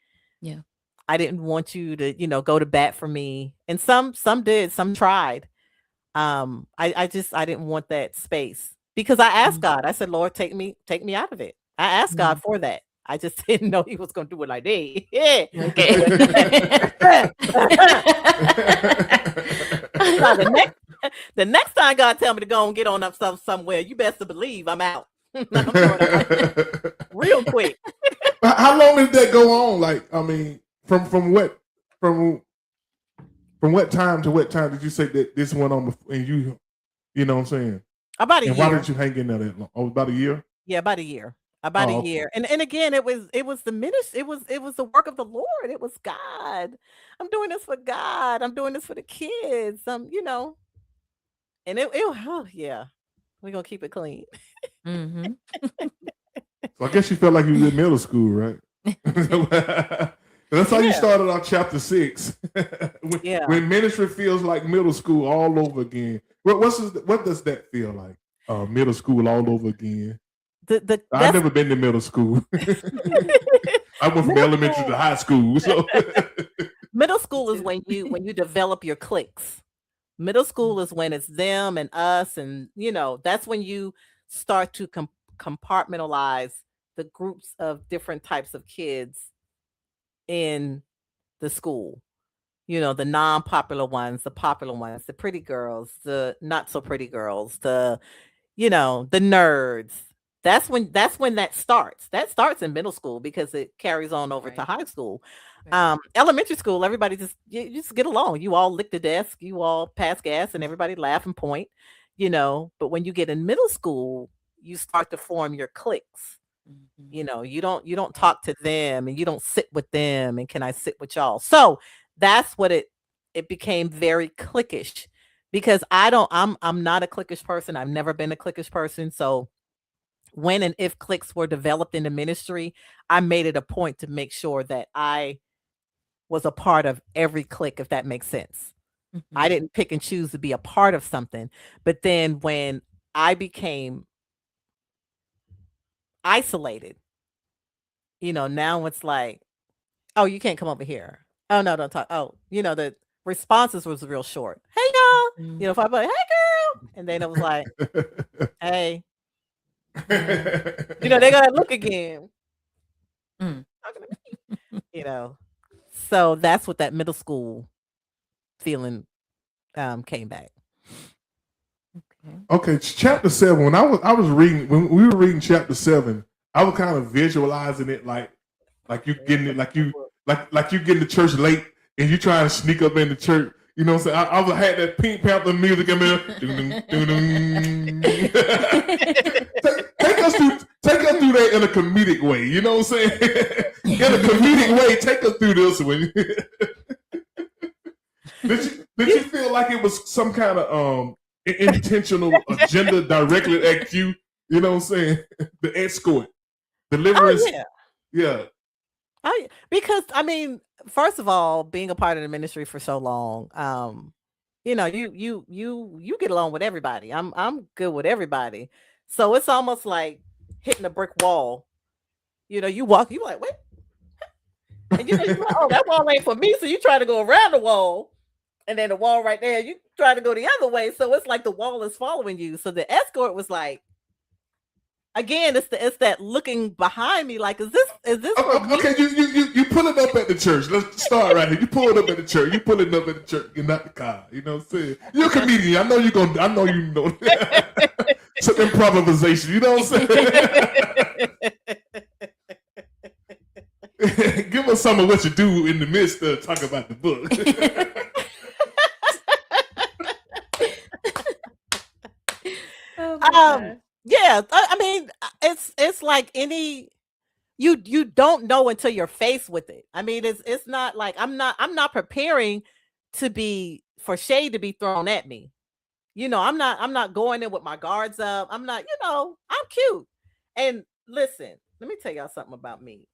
Yeah. I didn't want you to, go to bat for me. And some did, some tried. I didn't want that space because I asked God. I said, Lord, take me out of it. I asked God for that. I just didn't know he was going to do what I did. Yeah. Okay. Now, the next time God tell me to go and get on up somewhere, you best to believe I'm out. I'm throwing out real quick. How long did that go on? Like, I mean, from what time to what time did you say that this went on? And you know what I'm saying? About a year. Why did you hang in there that long? Oh, about a year? Yeah, about a year. About a year. And again, it was the ministry, it was the work of the Lord. It was God. I'm doing this for God. I'm doing this for the kids. You know. And oh yeah. We're gonna keep it clean. Mm-hmm. So I guess you felt like you was in middle school, right? That's how you started off chapter 6. When ministry feels like middle school all over again. What does that feel like? Middle school all over again. I've never been to middle school. I went from elementary to high school. So middle school is when you develop your cliques. Middle school is when it's them and us, and you know, that's when you start to compartmentalize the groups of different types of kids in the school. You know, the non-popular ones, the popular ones, the pretty girls, the not so pretty girls, the nerds. That's when that starts. That starts in middle school because it carries on over to high school. Elementary school, everybody you just get along. You all lick the desk, you all pass gas, and everybody laugh and point, you know. But when you get in middle school, you start to form your cliques. Mm-hmm. You know, you don't talk to them, and you don't sit with them, and can I sit with y'all? So that's what it became very cliquish, because I'm not a cliquish person. I've never been a cliquish person. So when and if cliques were developed in the ministry, I made it a point to make sure that I was a part of every clique, if that makes sense. Mm-hmm. I didn't pick and choose to be a part of something. But then when I became isolated, you know, now it's like, oh, you can't come over here. Oh, no, don't talk. Oh, you know, the responses was real short. Hey, y'all. Mm-hmm. You know, if I like, hey, girl. And then it was like, hey. You know, they're gonna look again. You know, so that's what that middle school feeling came back. Okay, chapter 7. When I was reading, when we were reading chapter 7, I was kind of visualizing it like you getting it, like you getting to church late and you trying to sneak up in the church. You know what I'm saying? I had that Pink Panther music in there. Take us through that in a comedic way. You know what I'm saying? In a comedic way, take us through this one. Did you feel like it was some kind of intentional agenda directly at you? You know what I'm saying? The escort, deliverance. Oh, yeah. Because I mean, first of all, being a part of the ministry for so long, you know, you get along with everybody. I'm good with everybody. So it's almost like hitting a brick wall. You know, you walk, you like, wait. And you're like, oh, that wall ain't for me. So you try to go around the wall. And then the wall right there, you try to go the other way. So it's like the wall is following you. So the escort was like, again, it's that looking behind me, like, is this okay? You pull it up at the church. Let's start right here. You pull it up at the church. You pull it up at the church. You're not the car. You know what I'm saying? You're a comedian. I know you know. Some improvisation. You know what I'm saying? Give us some of what you do in the midst of talking about the book. Yeah, I mean, it's like any you don't know until you're faced with it. I mean, it's not like I'm not preparing for shade to be thrown at me. You know, I'm not going in with my guards up. I'm not, you know, I'm cute. And listen, let me tell y'all something about me.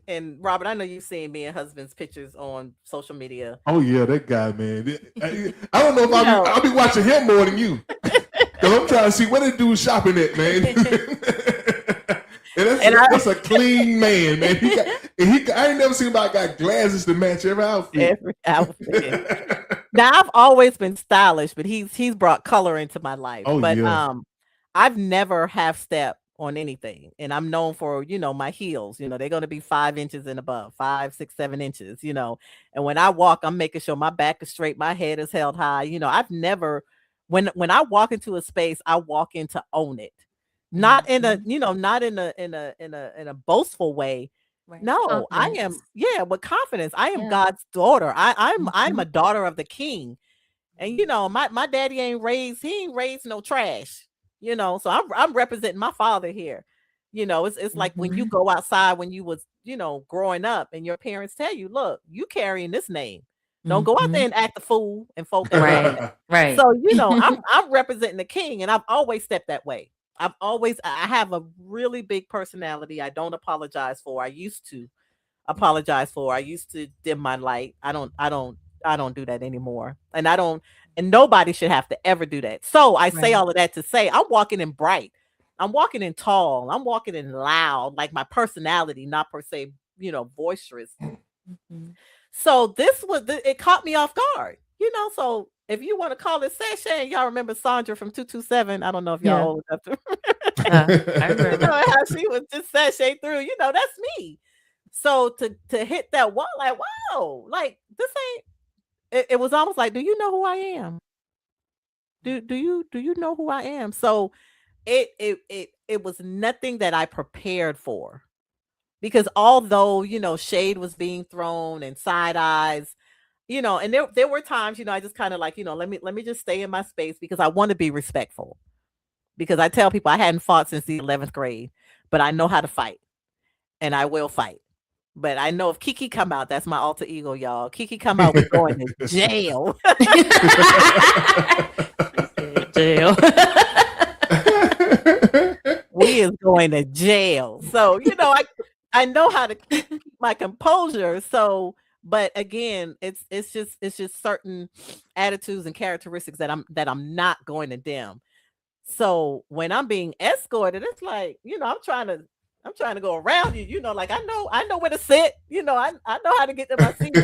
And Robert, I know you've seen me and husband's pictures on social media. Oh yeah, that guy, man. I don't know if I'll be watching him more than you. Cause I'm trying to see where they do shopping at, man. That's a clean man, man. I ain't never seen anybody got glasses to match every outfit. Now I've always been stylish, but he's brought color into my life. Oh But yeah. I've never half step on anything, and I'm known for my heels. They're going to be 5 inches and above, 5, 6, 7 inches. And when I walk, I'm making sure my back is straight, my head is held high. I've never when I walk into a space, I walk in to own it, not in a not in a boastful way. Right. No, I am Confidence. with confidence. I am Yeah. God's daughter. I'm a Mhm. daughter of the King. And my daddy he ain't raised no trash. So I'm representing my father here. It's like when you Mhm. go outside when you was, growing up and your parents tell you, look, you carrying this name. Don't go out there Mhm. and act a fool and folk ain't looking. Right. Right. So, I'm representing the King, and I've always stepped that way. I have a really big personality. I don't apologize for. I used to apologize for. I used to dim my light. I don't do that anymore. And nobody should have to ever do that. So I say Right. all of that to say I'm walking in bright. I'm walking in tall. I'm walking in loud, like my personality, not per se, boisterous. Mhm. So it caught me off guard. So if you want to call it sashay, y'all remember Sandra from 227. I don't know if y'all Yeah. old enough to I remember. how she was just sashay through. That's me. So to hit that wall, like, wow, like this ain't it was almost like, do you know who I am? Do you know who I am? So it was nothing that I prepared for. Because although, shade was being thrown and side eyes, and there were times, I just kind of like, let me just stay in my space because I want to be respectful. Because I tell people I hadn't fought since the 11th grade, but I know how to fight and I will fight. But I know if Kiki come out, that's my alter ego, y'all. Kiki come out, we're going to jail. Jail. We is going to jail. So, I know how to keep my composure. So, but again, it's just certain attitudes and characteristics that I'm not going to dim. So when I'm being escorted, it's like, I'm trying to go around you, like I know where to sit, I know how to get to my seat.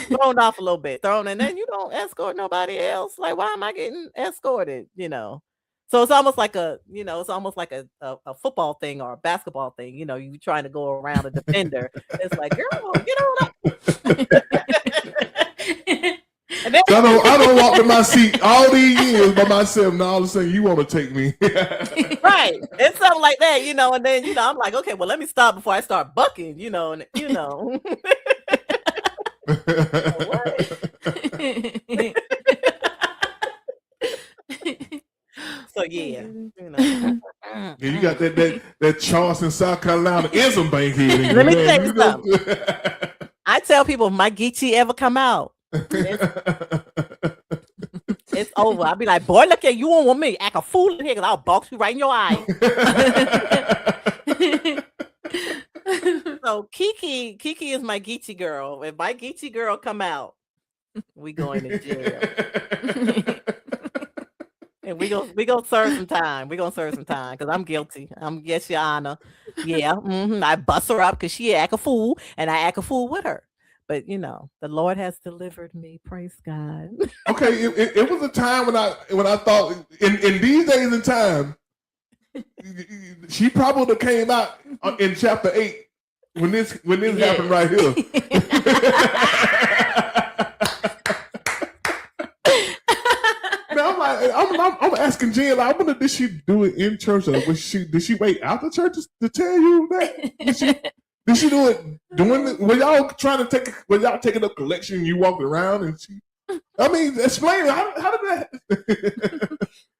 Thrown off a little bit, and then you don't escort nobody else. Like, why am I getting escorted? So it's almost like a football thing or a basketball thing. You trying to go around a defender. It's like, girl, get on up. And then, I don't walk in my seat all these years by myself. Now all of a sudden you want to take me. right. It's something like that, and then, I'm like, okay, well, let me stop before I start bucking, and So yeah, Yeah, you got that Charleston, South Carolina ism bank here. Let me tell you something. I tell people, if my Geechee ever come out, it's over. I'll be like, boy, look at you, won't want me act a fool in here because I'll box you right in your eye. So Kiki is my Geechee girl. If my Geechee girl come out, we going to jail. And we gonna serve some time. We gonna serve some time because I'm guilty. Yes, Your Honor. Yeah, I bust her up because she act a fool, and I act a fool with her. But the Lord has delivered me. Praise God. Okay, it was a time when I thought in these days and time, she probably would have came out in chapter 8 when this happened right here. I'm asking Jen, I wonder, did she do it in church or did she wait after church to tell you that? Did she do it doing it? Were y'all taking up collection and you walked around and she? I mean, explain how did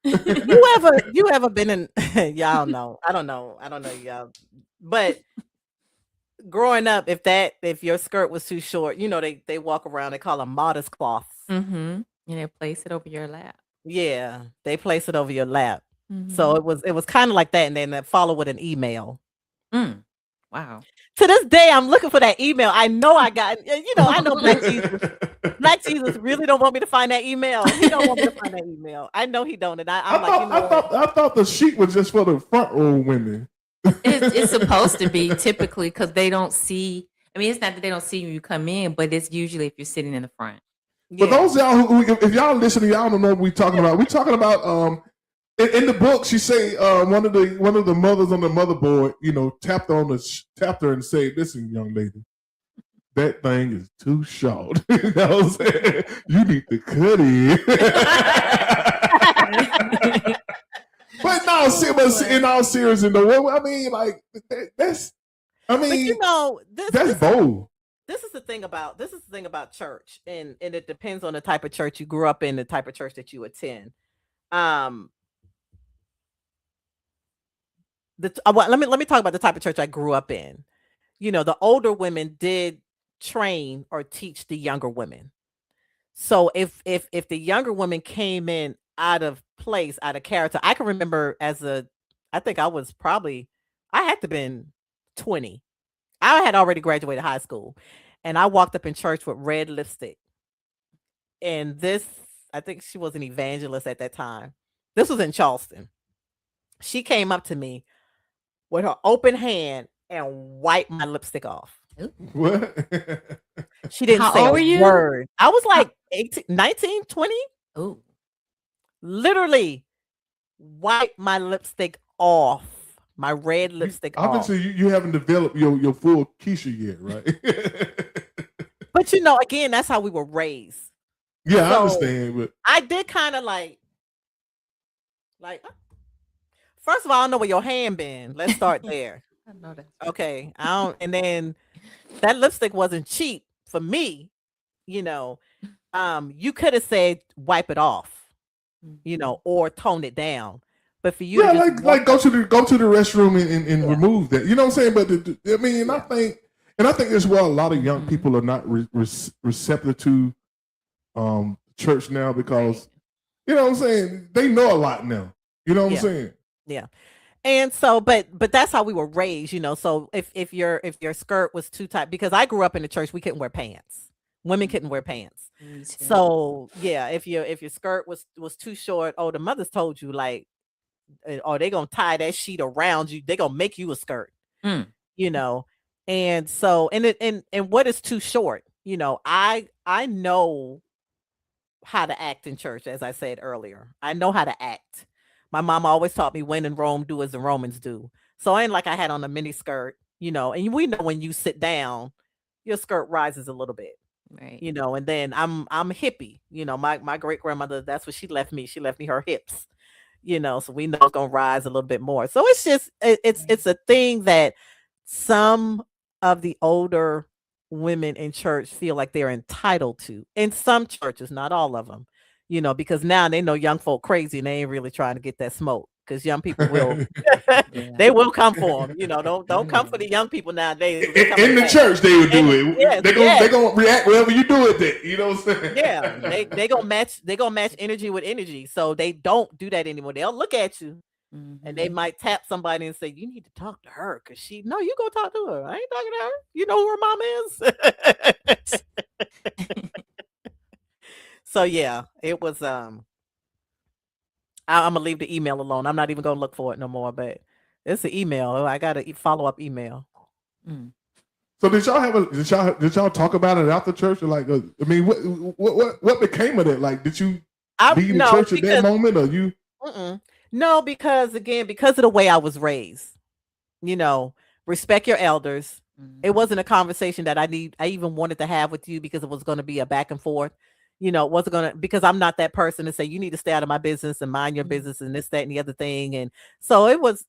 that? You ever been in? Y'all know. I don't know y'all, but growing up, if your skirt was too short, they walk around. They call them modest cloths. Mm-hmm. And they place it over your lap. Yeah, they place it over your lap. Mm-hmm. So it was kind of like that, and then they follow with an email. Wow. To this day, I'm looking for that email. I know I got, I know Black Jesus really don't want me to find that email. He don't want me to find that email. I know he don't. And I thought the sheet was just for the front row women. It's supposed to be typically because they don't see. I mean, it's not that they don't see you come in, but it's usually if you're sitting in the front. But those of y'all who if y'all listening, y'all don't know what we're talking about. We're talking about in the book. She say one of the mothers on the motherboard, tapped her and said, "Listen, young lady, that thing is too short. You know what I'm saying? You need to cut it." But no, in all seriousness, though, I mean, like that's. I mean, but that's bold. This is the thing about church, and it depends on the type of church you grew up in, the type of church that you attend. Let me talk about the type of church I grew up in. The older women did train or teach the younger women. So if the younger women came in out of place, out of character, I can remember I think I had to been 20. I had already graduated high school, and I walked up in church with red lipstick. And I think she was an evangelist at that time. This was in Charleston. She came up to me with her open hand and wiped my lipstick off. What? She didn't say a word. I was like 18, 19, 20. Oh. Literally wiped my lipstick off. My red lipstick off. Obviously, you haven't developed your full Keisha yet, right? But again, that's how we were raised. Yeah, I understand. But I did kind of like, first of all, I don't know where your hand been. Let's start there. I know that. Okay. And then that lipstick wasn't cheap for me. You could have said wipe it off, or tone it down. But for you, go to the restroom and remove that. You know what I'm saying? But I think that's why a lot of young people are not receptive to church now, because you know what I'm saying, they know a lot now. You know what I'm saying? Yeah. And so, but that's how we were raised. So if your skirt was too tight, because I grew up in the church, we couldn't wear pants. Women couldn't wear pants. So yeah, if your skirt was too short, the mothers told you or they gonna tie that sheet around you. They gonna make you a skirt, And so, and what is too short? I know how to act in church. As I said earlier, I know how to act. My mom always taught me, when in Rome, do as the Romans do. So I ain't like I had on a mini skirt, and we know when you sit down, your skirt rises a little bit. Right. And then I'm hippie. My great grandmother, that's what she left me. She left me her hips. So we know it's gonna rise a little bit more. So it's just it's a thing that some of the older women in church feel like they're entitled to. In some churches, not all of them, because now they know young folk crazy and they ain't really trying to get that smoke, because young people will they will come for them. Don't come for the young people nowadays. In the church, they would do it. Yes, they're gonna react wherever you do it. That, you know what I'm saying? Yeah, they gonna match energy with energy. So they don't do that anymore. They'll look at you, and they might tap somebody and say, "You need to talk to her," because you go talk to her. I ain't talking to her. You know who her mom is. So yeah, it was. I'm gonna leave the email alone. I'm not even gonna look for it no more. But it's an email. I got a follow-up email. So did y'all talk about it after church? Or what became of it? Like, did you leave the church at that moment, or you? No, because of the way I was raised. Respect your elders. It wasn't a conversation that I even wanted to have with you, because it was going to be a back and forth. It wasn't going to, because I'm not that person to say, you need to stay out of my business and mind your business and this, that, and the other thing. And so it was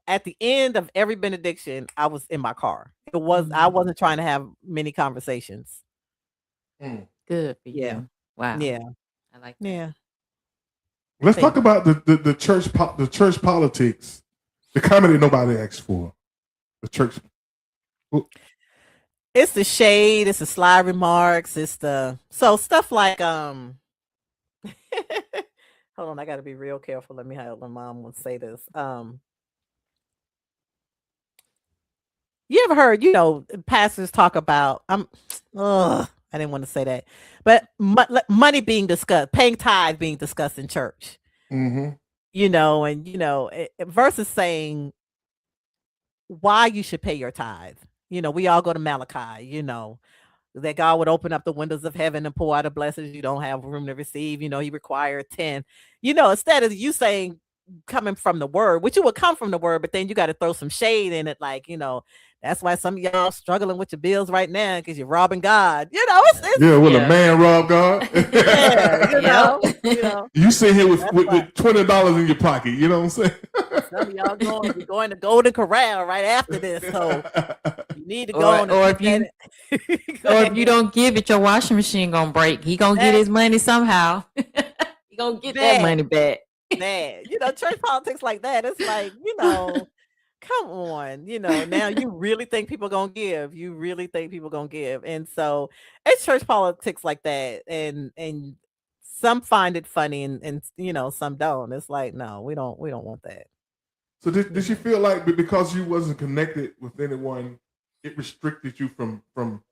at the end of every benediction, I was in my car. I wasn't trying to have many conversations. Good for you. Yeah. Wow. Yeah. I like that. Yeah. Let's talk about the church politics, the comment that nobody asked for. The church. It's the shade, it's the sly remarks, it's the stuff like hold on, I gotta be real careful. Let me have my mom will say this. You ever heard, pastors talk about I didn't want to say that, but money being discussed, paying tithe being discussed in church. And versus saying why you should pay your tithe. We all go to Malachi, that God would open up the windows of heaven and pour out a blessing you don't have room to receive. He required 10. Instead of you saying coming from the word, which you would come from the word, but then you got to throw some shade in it, like, that's why some of y'all struggling with your bills right now because you're robbing God. It's Yeah, will a man rob God? You sit here with $20 in your pocket. You know what I'm saying? Some of y'all going to Golden Corral right after this, so you need to go on. Or if you don't give it, your washing machine gonna break. He gonna get his money somehow. He gonna get that money back. Man, church politics like that. It's like, come on, now you really think people gonna give. You really think people gonna give. And so it's church politics like that. And some find it funny and some don't. It's like, no, we don't want that. So did you feel like because you wasn't connected with anyone, it restricted you from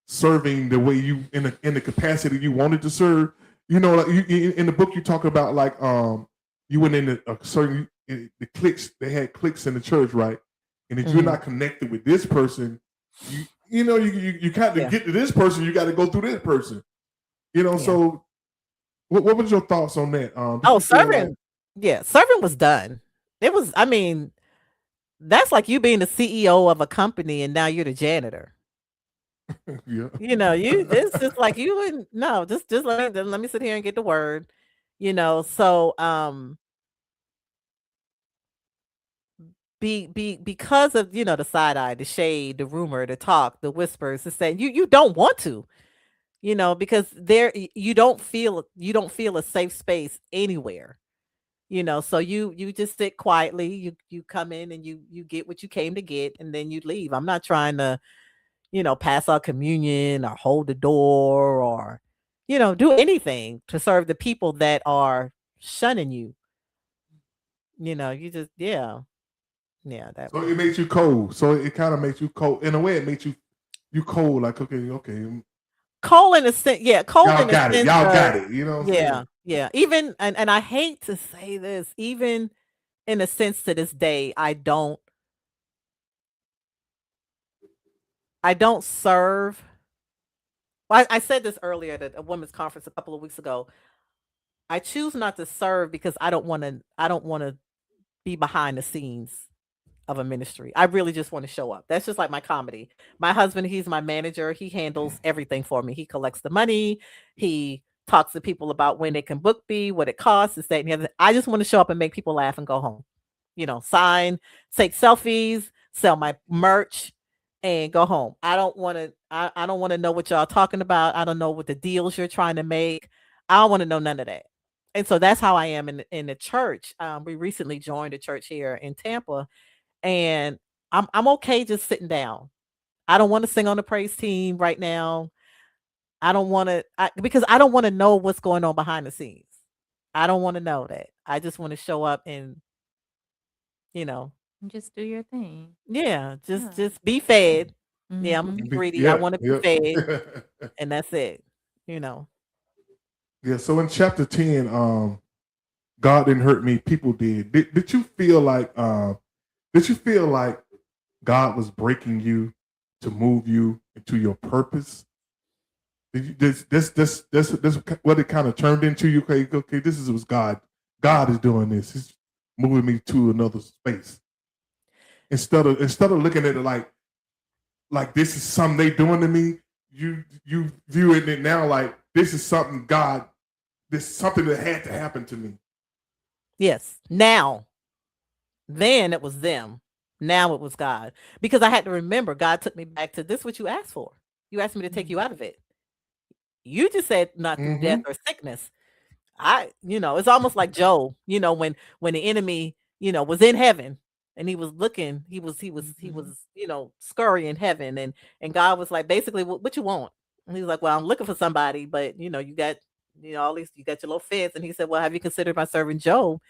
serving the way you in the capacity you wanted to serve? Like in the book you talk about, like you went in a certain the cliques. They had cliques in the church, right? And if you're not connected with this person, you kind of get to this person, you got to go through this person. So what was your thoughts on that? Serving. Serving was done. It was, that's like you being the CEO of a company and now you're the janitor. Yeah. It's just like you wouldn't, no, just let me sit here and get the word, so because of the side eye, the shade, the rumor, the talk, the whispers, the saying you don't want to, because there you don't feel a safe space anywhere. So you just sit quietly, you come in and you get what you came to get and then you leave. I'm not trying to, pass out communion or hold the door or, do anything to serve the people that are shunning you. You just, yeah. That so it makes you cold. So it kind of makes you cold. In a way, it makes you cold, like, okay. Cold in a sense, cold in a sense. Y'all got it, Yeah. Even and I hate to say this, even in a sense to this day, I don't serve. I said this earlier at a women's conference a couple of weeks ago. I choose not to serve because I don't want to be behind the scenes of a ministry. I really just want to show up. That's just like my comedy. My husband, he's my manager. He handles everything for me. He collects the money. He talks to people about when they can book me, what it costs, this, that, and the other. I just want to show up and make people laugh and go home. Sign, take selfies, sell my merch, and go home. I don't want to know what y'all talking about. I don't know what the deals you're trying to make. I don't want to know none of that. And so that's how I am in the church. We recently joined a church here in Tampa, and I'm okay just sitting down. I don't want to sing on the praise team right now. I don't want to, because I don't want to know what's going on behind the scenes. I don't want to know that. I just want to show up and, just do your thing. Yeah, just be fed. Mm-hmm. Yeah, I'm gonna be greedy. Yeah, I want to be fed, and that's it. Yeah. So in chapter 10, God didn't hurt me, people did. Did you feel like God was breaking you to move you into your purpose? This what it kind of turned into you. Okay, this is what God is doing this. He's moving me to another space. Instead of looking at it like this is something they doing to me, you view it now like this is something something that had to happen to me. Yes. Now, then it was them. Now it was God. Because I had to remember, God took me back to this, what you asked for. You asked me to take you out of it. You just said not through death or sickness. It's almost like Job, when the enemy, was in heaven and he was looking, he was scurrying heaven and God was like, basically, what you want? And he was like, well, I'm looking for somebody, but you got, all these, you got your little fence. And he said, well, have you considered my servant Job?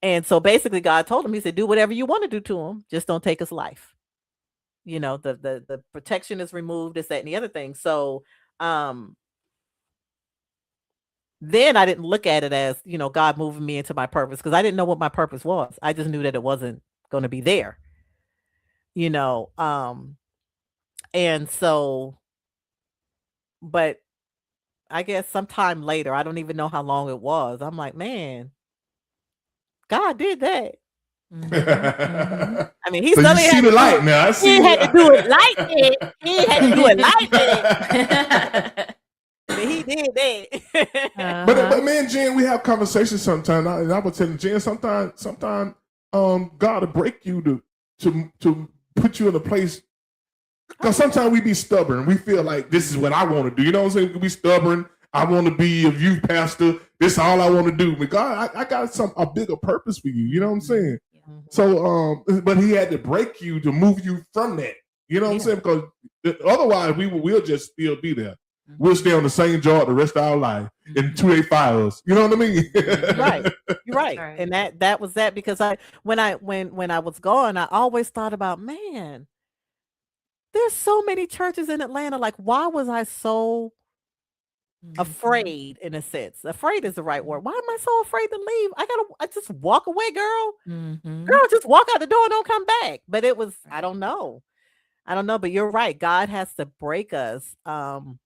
And so basically God told him, he said, do whatever you want to do to him. Just don't take his life. The protection is removed, this, that, and the other thing. So, then I didn't look at it as, God moving me into my purpose, because I didn't know what my purpose was. I just knew that it wasn't going to be there. And so, but I guess sometime later, I don't even know how long it was. I'm like, man, God did that. I mean, he So you certainly see had the to do light it. now. I He see. didn't have to do it like that. He ain't had to do it like that. But he did that. But me and Jen, we have conversations sometimes, and I was telling Jen sometimes, God will break you to put you in a place. Because sometimes we be stubborn. We feel like this is what I want to do. You know what I'm saying? We can be stubborn. I want to be a youth pastor. This is all I want to do. But God, I got a bigger purpose for you. You know what I'm saying? So, but He had to break you to move you from that. You know what I'm saying? Because otherwise, we'll just still be there. We'll stay on the same job the rest of our life until they fire us. You know what I mean? Right. You're right. And that was that, because when I was gone, I always thought about, man, there's so many churches in Atlanta. Like, why was I so afraid, in a sense? Afraid is the right word. Why am I so afraid to leave? I just walk away, girl. Girl, just walk out the door and don't come back. But it was, I don't know. But you're right. God has to break us to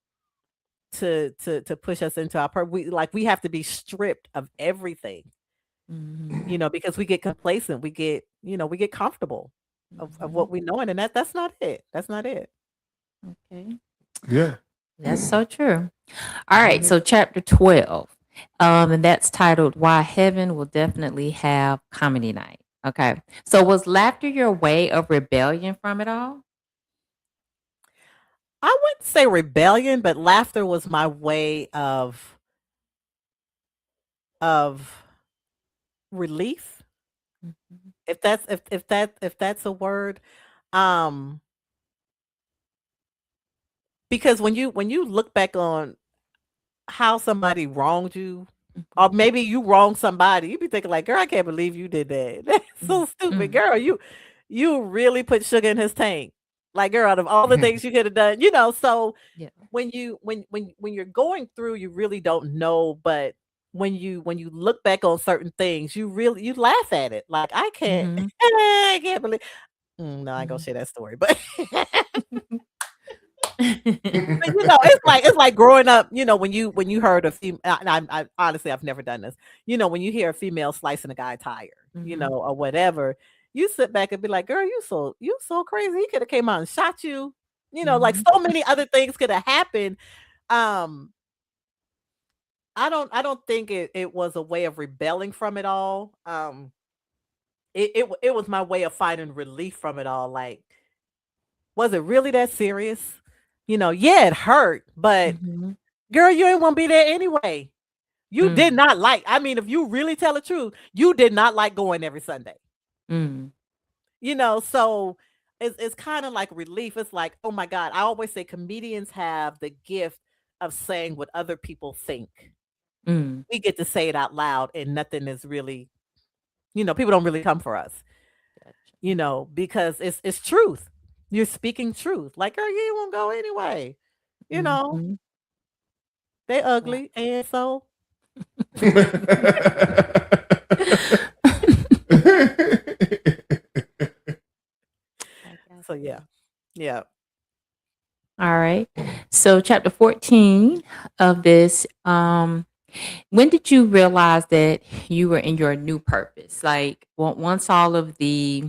push us into our purpose. We have to be stripped of everything. You know, because we get complacent, we get comfortable of what we know, and that's not it. That's not it. Okay. Yeah. That's so true. All right. So chapter 12. And that's titled Why Heaven Will Definitely Have Comedy Night. Okay. So was laughter your way of rebellion from it all? I wouldn't say rebellion, but laughter was my way of relief. If that's a word. Because when you look back on how somebody wronged you, or maybe you wronged somebody, you be thinking like, girl, I can't believe you did that. That's so stupid. Girl, you really put sugar in his tank. Like, girl, out of all the things you could have done, so when you're going through, you really don't know, but when you look back on certain things, you laugh at it. Like, I can't I can't believe no, I ain't gonna share that story, but but it's like growing up, when you heard a female, I honestly, I've never done this. When you hear a female slicing a guy tire, or whatever, you sit back and be like, girl, you so crazy. He could have came out and shot you. Like, so many other things could have happened. I don't think it was a way of rebelling from it all. It was my way of finding relief from it all. Like, was it really that serious? Yeah, it hurt, but girl, you ain't want to be there anyway. You did not like, I mean, if you really tell the truth, you did not like going every Sunday. So it's kind of like relief. It's like, oh my God, I always say comedians have the gift of saying what other people think. We get to say it out loud, and nothing is really, people don't really come for us, because it's truth. You're speaking truth. Like, girl, you won't go anyway. They ugly, and so. So yeah. All right. So chapter 14 of this, when did you realize that you were in your new purpose? Like, once all of the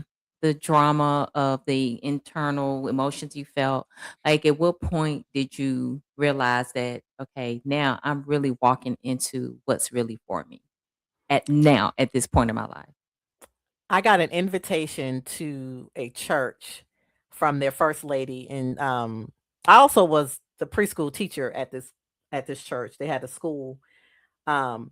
drama of the internal emotions you felt, like, at what point did you realize that, okay, now I'm really walking into what's really for me at this point in my life? I got an invitation to a church from their first lady, and I also was the preschool teacher at this church. They had a school, and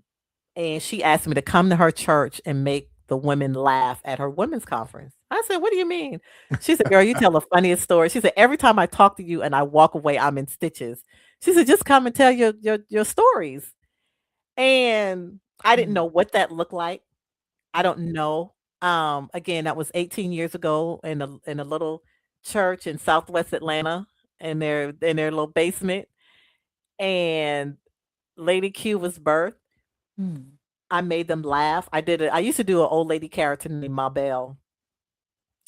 she asked me to come to her church and make the women laugh at her women's conference. I said, "What do you mean?" She said, "Girl, you tell the funniest story." She said, "Every time I talk to you and I walk away, I'm in stitches." She said, "Just come and tell your stories." And I didn't know what that looked like. I don't know. Again, that was 18 years ago in a little church in Southwest Atlanta, in their little basement, and Lady Q was birthed. I made them laugh. I used to do an old lady character named Ma Belle,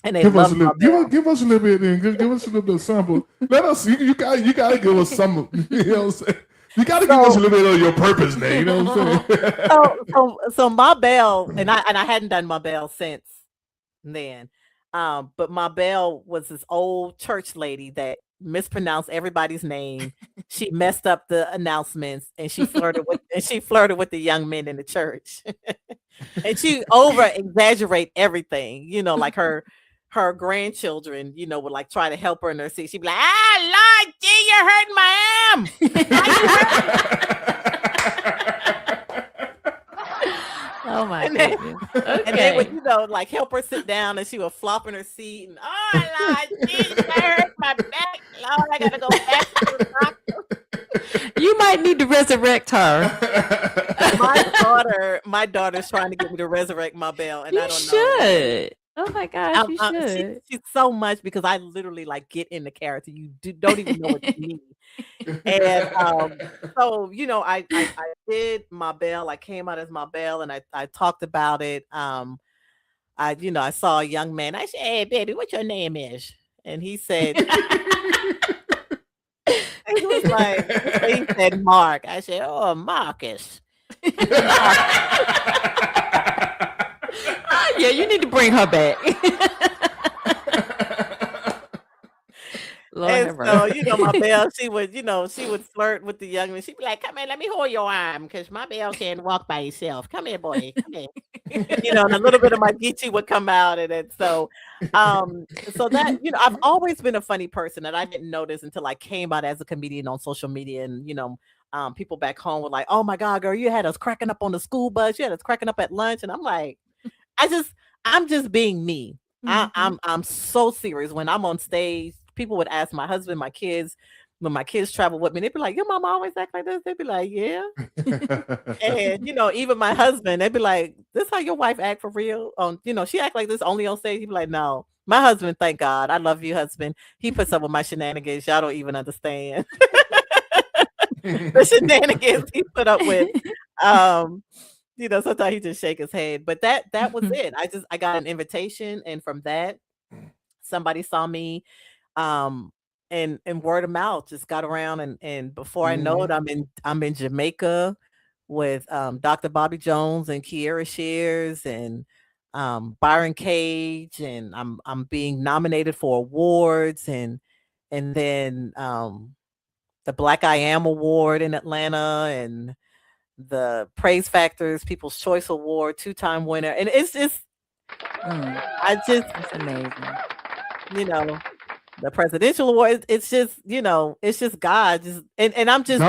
and they Give us love a little. Marbell. Give us a little bit. Then give us a little bit of sample. Let us. You gotta give us some. You know what I'm saying? You gotta give us a little bit of your purpose now. You know what I'm saying? So Marbell, and I hadn't done Marbell since then. But Marbell was this old church lady that mispronounced everybody's name. She messed up the announcements, and she flirted with the young men in the church. And she over exaggerate everything, like her grandchildren, would like try to help her in her seat. She'd be like, Lord, gee, you hurting my arm. Oh my And then- goodness. And they Okay. would, like help her sit down, and she would flop in her seat. And Lord, gee, that hurt my back. Lord, I gotta go back to the doctor. You might need to resurrect her. My daughter's trying to get me to resurrect Marbell, and You I don't know. should. Oh my gosh, you should. She's so much, because I literally like get in the character. You don't even know what you mean. And so I did Marbell. I came out as Marbell, and I talked about it. I saw a young man. I said, "Hey, baby, what your name is?" And he said, and he was like, he said Mark. I said, "Oh, Marcus." Yeah, you need to bring her back. Lord have And mercy. so, Marbell, she would flirt with the young man. She'd be like, "Come here, let me hold your arm, because Marbell can't walk by himself. Come here, boy. Come here." And a little bit of my Geechee would come out. And then so that, I've always been a funny person, and I didn't notice until I came out as a comedian on social media. And, people back home were like, "Oh my God, girl, you had us cracking up on the school bus. You had us cracking up at lunch." And I'm like, I'm just being me. I'm so serious. When I'm on stage, people would ask my husband, my kids, when my kids travel with me, they'd be like, "Your mama always act like this?" They'd be like, "Yeah." And even my husband, they'd be like, "This how your wife act for real? She act like this only on stage?" He'd be like, "No." My husband, thank God, I love you, husband. He puts up with my shenanigans. Y'all don't even understand the shenanigans he put up with. Sometimes he just shake his head. But that was it. I got an invitation, and from that, somebody saw me, and word of mouth just got around, and before I know it, I'm in Jamaica with Dr. Bobby Jones and Kiera Shears and Byron Cage, and I'm being nominated for awards, and then the Black I Am Award in Atlanta, and the Praise Factors People's Choice Award, 2-time winner. And it's just That's amazing. The presidential award, it's just God, and I'm just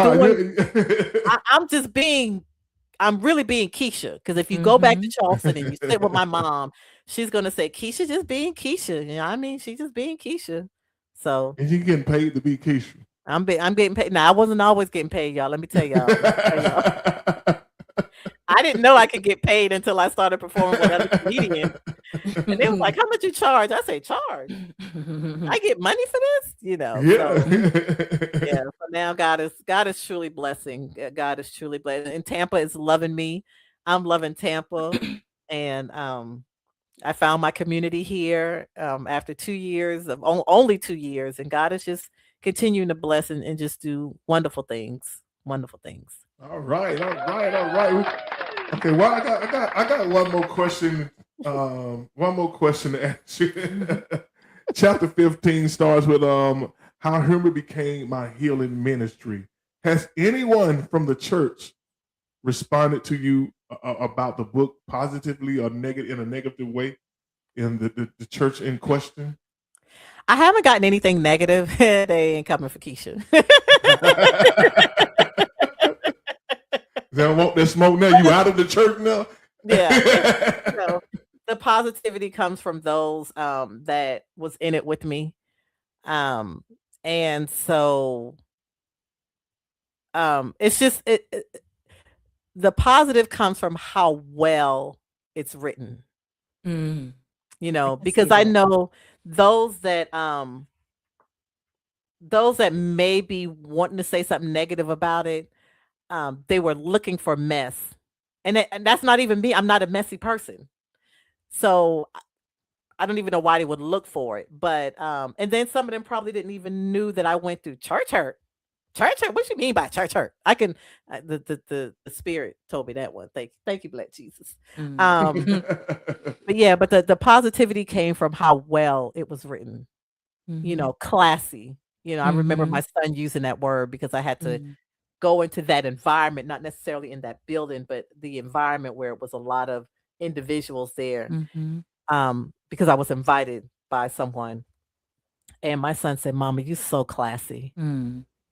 I'm really being Keisha, because if you go back to Charleston and you sit with my mom, she's gonna say Keisha just being Keisha. You know what I mean? She's just being Keisha. So And you getting paid to be Keisha. I'm getting paid. Now, I wasn't always getting paid, y'all. Let me tell y'all. I didn't know I could get paid until I started performing with other comedians. And they was like, "How much you charge?" I say, "Charge? I get money for this?" Yeah. So, yeah. So now God is truly blessing. God is truly blessing. And Tampa is loving me. I'm loving Tampa. And I found my community here after 2 years of only 2 years, and God is just continuing to bless and just do wonderful things. Wonderful things. All right. Okay, well, I got one more question. One more question to ask you. Chapter 15 starts with how humor became my healing ministry. Has anyone from the church responded to you about the book positively or negative in a negative way in the church in question? I haven't gotten anything negative. They ain't coming for Keisha. They don't want that smoke now. You out of the church now? Yeah. The positivity comes from those that was in it with me. And so it's just the positive comes from how well it's written. Because I know those that may be wanting to say something negative about it, they were looking for mess. And that's not even me. I'm not a messy person. So I don't even know why they would look for it. But and then some of them probably didn't even knew that I went through church hurt. Church hurt? What you mean by church hurt? I can the spirit told me that one. Thank you, Black Jesus. But yeah, but the positivity came from how well it was written. You know, classy. You know, I remember my son using that word because I had to go into that environment, not necessarily in that building, but the environment where it was a lot of individuals there. Because I was invited by someone, and my son said, "Mama, you so classy.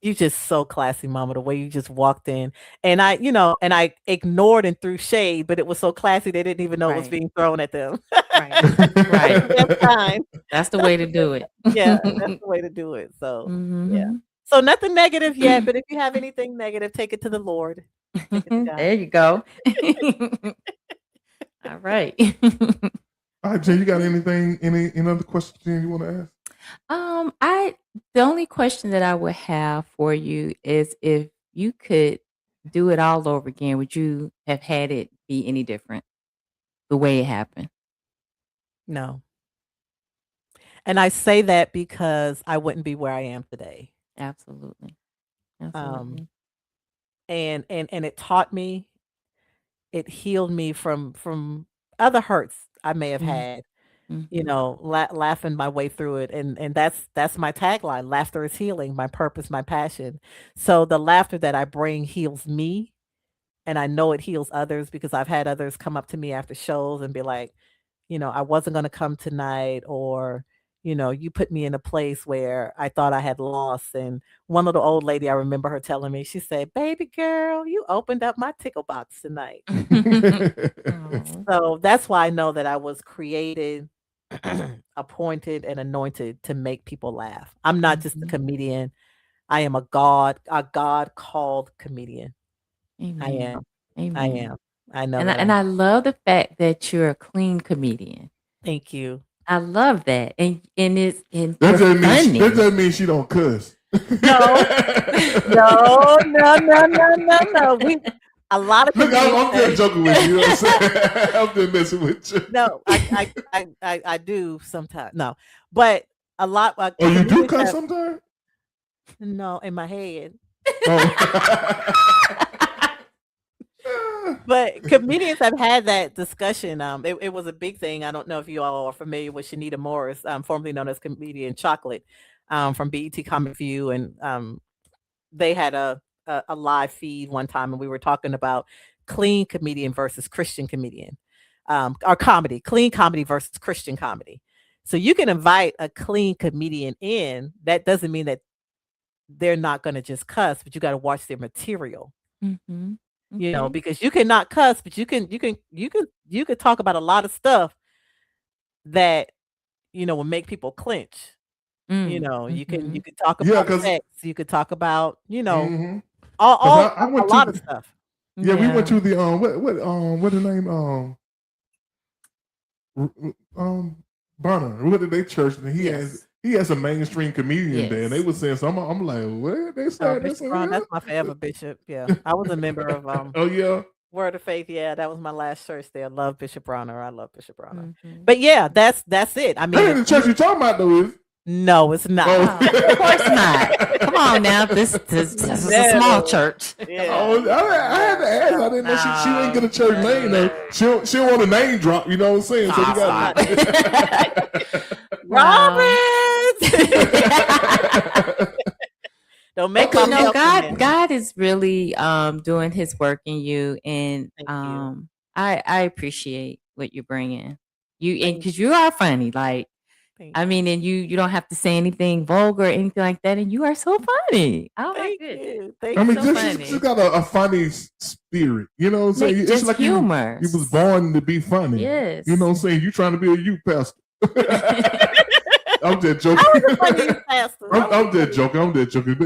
You just so classy, Mama, the way you just walked in." And I, you know, and I ignored and threw shade, but it was so classy they didn't even know it was being thrown at them. Right. That's fine. That's the way to do it. Yeah, that's the way to do it. So yeah. So nothing negative yet, but if you have anything negative, take it to the Lord. Take it to God. There you go. All right. All right, Jen, you got anything, any other questions you want to ask? The only question that I would have for you is if you could do it all over again, would you have had it be any different the way it happened? No. And I say that because I wouldn't be where I am today. Absolutely. And it taught me, it healed me from other hurts I may have had. You know, laughing my way through it. And that's my tagline. Laughter is healing, my purpose, my passion. So the laughter that I bring heals me. And I know it heals others because I've had others come up to me after shows and be like, you know, I wasn't going to come tonight, or, you know, you put me in a place where I thought I had lost. And one little old lady, I remember her telling me, she said, "Baby girl, you opened up my tickle box tonight." So that's why I know that I was created, appointed, and anointed to make people laugh. I'm not just a comedian. I am a God called comedian. Amen. I am. Amen. I am. I know. And I love the fact that you're a clean comedian. Thank you. I love that. And it's That doesn't mean she don't cuss. No. A lot of Look, I'm just joking with you. You know what I'm saying? I'm just messing with you. No, I do sometimes. No, but a lot. Oh, you do cuss sometimes? No, in my head. Oh. But comedians have had that discussion. It was a big thing. I don't know if you all are familiar with Shanita Morris, formerly known as Comedian Chocolate, from BET Comic View, and they had a live feed one time, and we were talking about clean comedian versus Christian comedian, or comedy, clean comedy versus Christian comedy. So you can invite a clean comedian in. That doesn't mean that they're not going to just cuss, but you got to watch their material. You know, because you cannot cuss, but you can talk about a lot of stuff that, you know, will make people clench. You know, you can talk about sex, you could talk about, you know, a lot of stuff. Yeah, we went to the what the name Bonner. We went to their church, and he has a mainstream comedian there, and they were saying something. I'm like, what? They said that's my forever bishop. Yeah, I was a member of oh yeah, Word of Faith. Yeah, that was my last church there. I love Bishop Bronner. I love Bishop Bronner. But yeah, that's it. I mean, that ain't the church you're talking about, though, is? No, it's not. Of course not. Come on now, this is a small church. Yeah. Oh, I had to ask. I didn't know she ain't get a church name though. She don't want a name drop. You know what I'm saying? So you got Robert. Don't make me know. God is really doing His work in you, and I appreciate what you're bringing. And because you are funny, like. I mean, and you don't have to say anything vulgar or anything like that, and you are so funny. Oh my goodness! I mean, she's got a funny spirit. You know what I'm saying? It's like humor. You was born to be funny. Yes. You know what I'm saying? You trying to be a youth pastor. I'm just joking. I was a funny youth pastor. I'm just joking.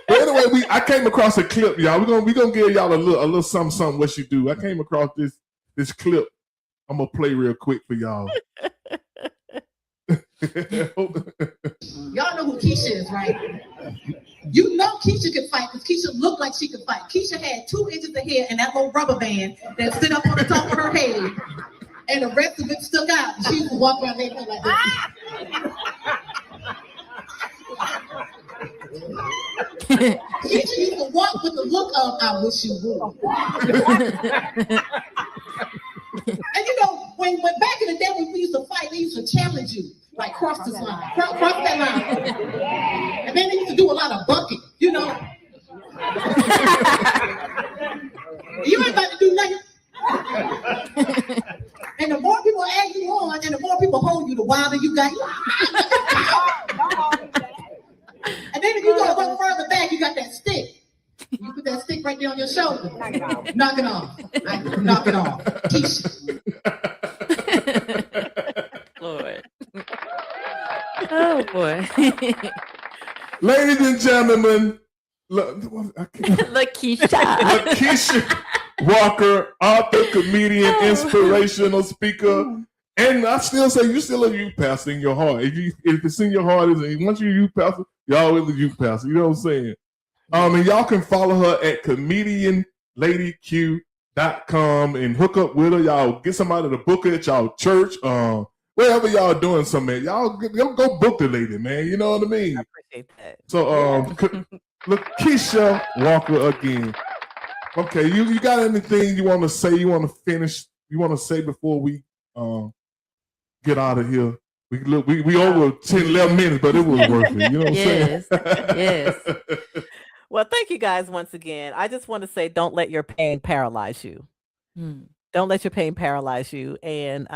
But anyway, I came across a clip, y'all. We're gonna give y'all a little something what she do. I came across this clip. I'm gonna play real quick for y'all. Y'all know who Keisha is, right? You know Keisha can fight because Keisha looked like she could fight. Keisha had 2 inches of hair and that little rubber band that stood up on the top of her head. and the rest of it stuck out. She used to walk around there like this. She used to walk with the look of, I wish you would. And you know, when back in the day when we used to fight, they used to challenge you, like cross this line, cross that line. And then they used to do a lot of bucking, you know. You ain't about to do nothing. And the more people egg you on, and the more people hold you, the wilder you got. And then if you go a little further back, you got that stick. You put that stick right there on your shoulder. Knock it off. Knock it off. Keisha. Lord. Oh boy. Ladies and gentlemen, Laquitcha Walker, author, comedian, inspirational speaker. And I still say you still a youth pastor in your heart. If it's in your heart, once you're a youth pastor, you're always a youth pastor. You know what I'm saying? And y'all can follow her at comedianladyq.com and hook up with her. Y'all get somebody to book her at y'all church, wherever y'all doing something. Y'all go book the lady, man. You know what I mean? I appreciate that. So, Laquitcha Walker again. Okay, you got anything you want to say? You want to finish? You want to say before we get out of here? We over 10, 11 minutes, but it was worth it. You know what I'm saying? Yes. Well, thank you guys once again. I just want to say, don't let your pain paralyze you. Don't let your pain paralyze you, and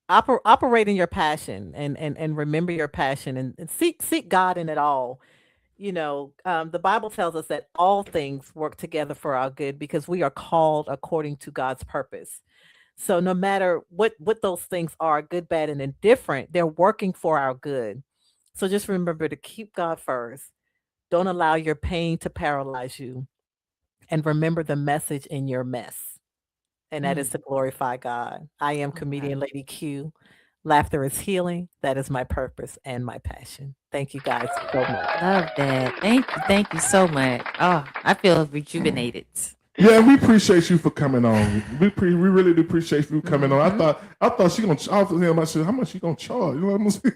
operate in your passion, and remember your passion, and seek God in it all. You know, the Bible tells us that all things work together for our good because we are called according to God's purpose. So no matter what those things are, good, bad, and indifferent, they're working for our good. So just remember to keep God first. Don't allow your pain to paralyze you. And remember the message in your mess. And that is to glorify God. I am comedian Lady Q. Laughter is healing. That is my purpose and my passion. Thank you guys so much. Love that. Thank you so much. Oh, I feel rejuvenated. Yeah, we appreciate you for coming on. We really do appreciate you coming on. I thought she gonna. I was thinking about how much she gonna charge. You know what I'm saying?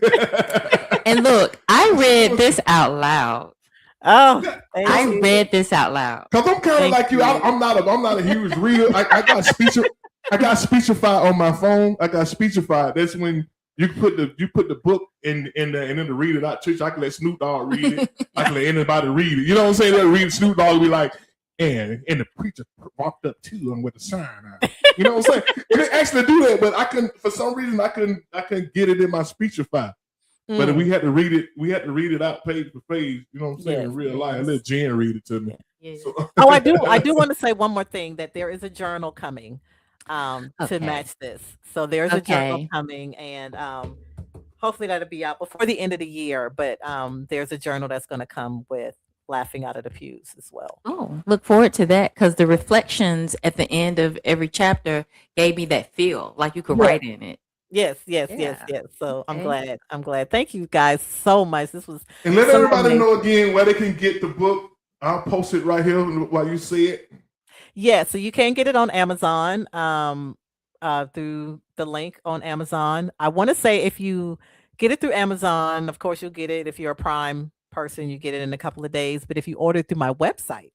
And look, I read this out loud. Oh, I read this out loud. Cause I'm kind of like you. I'm not a huge reader. I got Speechify on my phone. I got Speechify. That's when you put the book in there and then to read it out. Church, I can let Snoop Dogg read it. I can let anybody read it. You know what I'm saying? They'll read Snoop Dogg and be like, and the preacher walked up to him with a sign out. You know what I'm saying? And they actually do that, but for some reason I couldn't get it in my Speechify. But we had to read it out page for page, you know what I'm saying, in real life. Let Jen read it to me. Yeah. So. I do want to say one more thing, that there is a journal coming to match this. So there's a journal coming, and hopefully that'll be out before the end of the year. But there's a journal that's going to come with Laughing Out of the Pews as well. Oh, look forward to that, because the reflections at the end of every chapter gave me that feel like you could write in it. Yes. So I'm glad. Thank you guys so much. This was and let everybody know again where they can get the book. I'll post it right here while you see it. Yeah, so you can get it on Amazon through the link on Amazon. I want to say if you get it through Amazon, of course you'll get it. If you're a Prime person, you get it in a couple of days. But if you order through my website,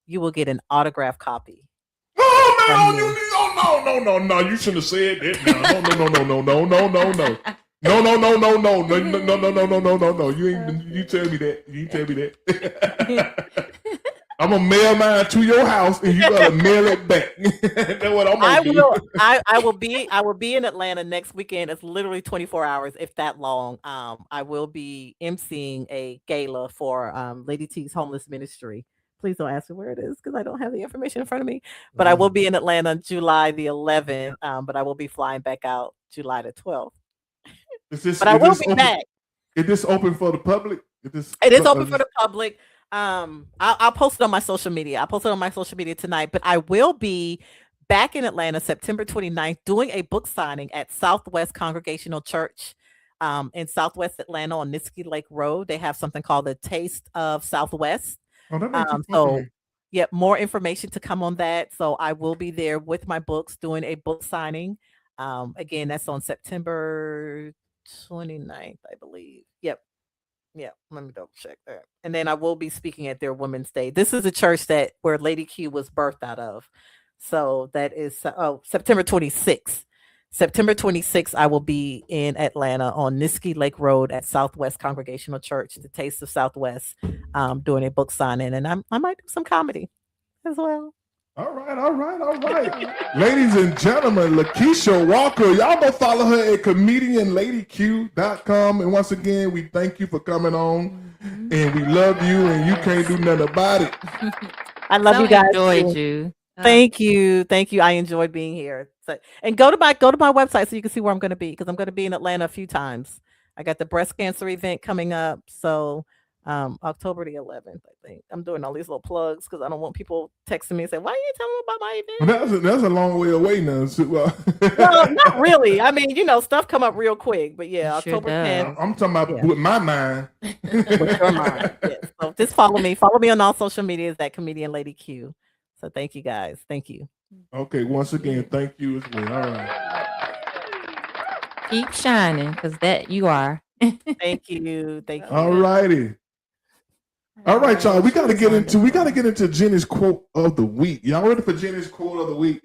you will get an autographed copy. Oh no! You shouldn't have said that. No. You tell me that. I'm gonna mail mine to your house, and you gotta mail it back. That's what I'm gonna do. I will be in Atlanta next weekend. It's literally 24 hours, if that long. I will be emceeing a gala for Lady T's homeless ministry. Please don't ask me where it is, because I don't have the information in front of me. But I will be in Atlanta July the 11th. But I will be flying back out July the 12th. But I will be back. Is this open for the public? It is open for the public. I'll post it on my social media. I'll post it on my social media tonight. But I will be back in Atlanta September 29th doing a book signing at Southwest Congregational Church in Southwest Atlanta on Niskey Lake Road. They have something called the Taste of Southwest. Oh, so Yep, more information to come on that. So I will be there with my books doing a book signing. Again, that's on September 29th, I believe. Yep. Yeah, let me double check that. And then I will be speaking at their Women's Day. This is a church that where Lady Q was birthed out of. So that is September 26th. September 26th, I will be in Atlanta on Niskey Lake Road at Southwest Congregational Church, the Taste of Southwest, doing a book signing, and I might do some comedy as well. All right. Ladies and gentlemen, Laquitcha Walker. Y'all go follow her at comedianladyq.com. And once again, we thank you for coming on. And we love you, and you can't do nothing about it. I love you guys. Enjoyed too. you. Thank you. I enjoyed being here. So, and go to my website so you can see where I'm going to be, because I'm going to be in Atlanta a few times. I got the breast cancer event coming up, so October the 11th, I think. I'm doing all these little plugs because I don't want people texting me and saying, "Why you telling me about my event?" That's a long way away now. Well, not really. I mean, stuff come up real quick, but yeah, Sure October does. 10th. I'm talking about with my mind. With your mind. Yes. So just follow me. Follow me on all social medias at Comedian Lady Q. So thank you guys. Thank you. Okay, once again, thank you as well. All right. Keep shining, because that you are. Thank you. Thank you. All righty. All right, y'all. We gotta get into Jenny's quote of the week. Y'all ready for Jenny's quote of the week?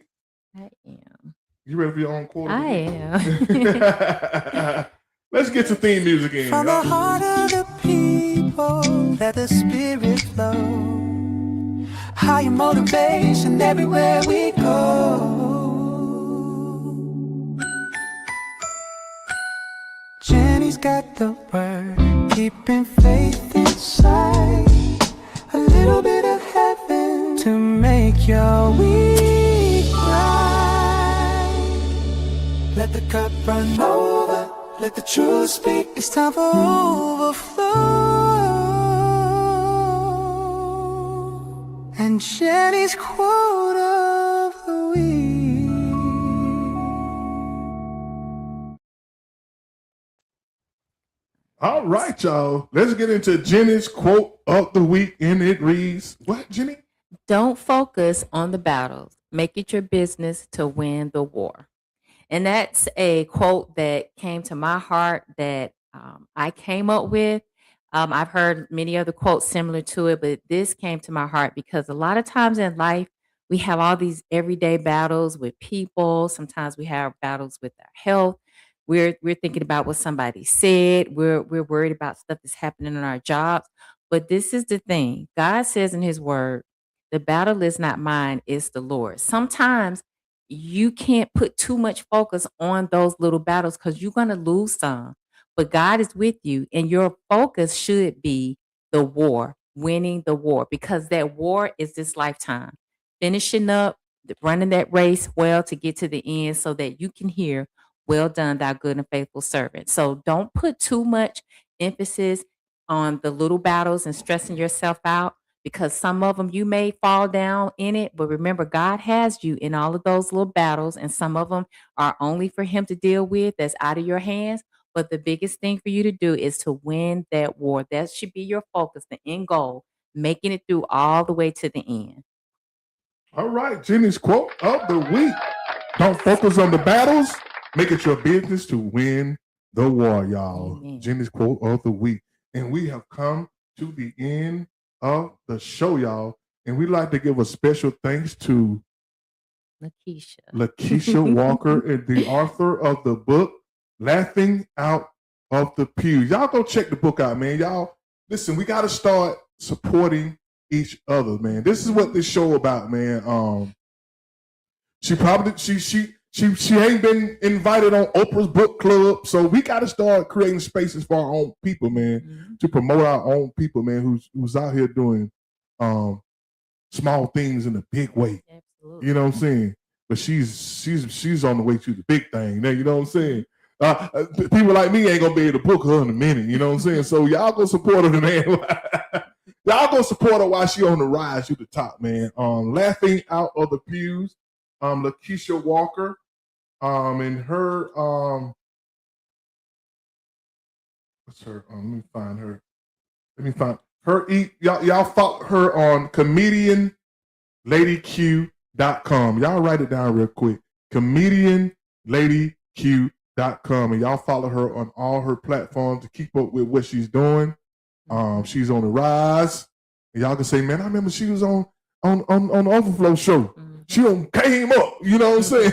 I am. You ready for your own quote? Of the week? am. Let's get to theme music in. From the heart of the people, let the spirit flow. Higher motivation everywhere we go. Jenny's got the word, keeping faith inside. A little bit of heaven to make your week right. Let the cup run over, let the truth speak. It's time for overflow. And Jenny's quote of the week. All right, y'all. Let's get into Jenny's quote of the week, and it reads, what, Jenny? Don't focus on the battles. Make it your business to win the war. And that's a quote that came to my heart that I came up with. I've heard many other quotes similar to it, but this came to my heart because a lot of times in life, we have all these everyday battles with people. Sometimes we have battles with our health. We're thinking about what somebody said. We're worried about stuff that's happening in our jobs. But this is the thing. God says in his word, the battle is not mine, it's the Lord. Sometimes you can't put too much focus on those little battles because you're going to lose some. But God is with you, and your focus should be the war, winning the war, because that war is this lifetime. Finishing up, running that race well to get to the end so that you can hear, well done, thou good and faithful servant. So don't put too much emphasis on the little battles and stressing yourself out, because some of them you may fall down in it. But remember, God has you in all of those little battles, and some of them are only for him to deal with, that's out of your hands. But the biggest thing for you to do is to win that war. That should be your focus, the end goal, making it through all the way to the end. All right, Jenny's quote of the week. Don't focus on the battles. Make it your business to win the war, y'all. Amen. Jenny's quote of the week. And we have come to the end of the show, y'all. And we'd like to give a special thanks to Laquitcha Walker, and the author of the book, Laughing Out of the Pews. Y'all go check the book out, man. Y'all, listen, we got to start supporting each other, man. This is what this show about, man. She ain't been invited on Oprah's book club, so we got to start creating spaces for our own people, man, to promote our own people, man, who's out here doing small things in a big way. Absolutely. You know what I'm saying? But she's on the way to the big thing. Now, you know what I'm saying? People like me ain't gonna be able to book her in a minute. You know what I'm saying? So y'all go support her, man. Y'all go support her while she on the rise to the top, man. Laughing Out of the Pews. Laquitcha Walker. And her what's her? Let me find her. Y'all follow her on Comedian ComedianLadyQ.com. Y'all write it down real quick. ComedianLadyQ.com. And y'all follow her on all her platforms to keep up with what she's doing. She's on the rise. And y'all can say, man, I remember she was on the Overflow show. She came up, you know what I'm saying?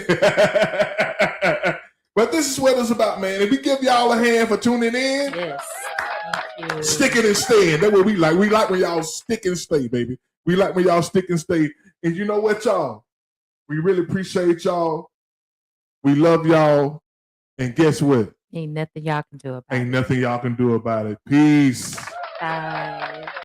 But this is what it's about, man. If we give y'all a hand for tuning in, Yes. Thank you. sticking and staying. That's what we like. We like when y'all stick and stay, baby. We like when y'all stick and stay. And you know what, y'all? We really appreciate y'all. We love y'all. And guess what? Ain't nothing y'all can do about it. Ain't nothing y'all can do about it. Peace. Bye.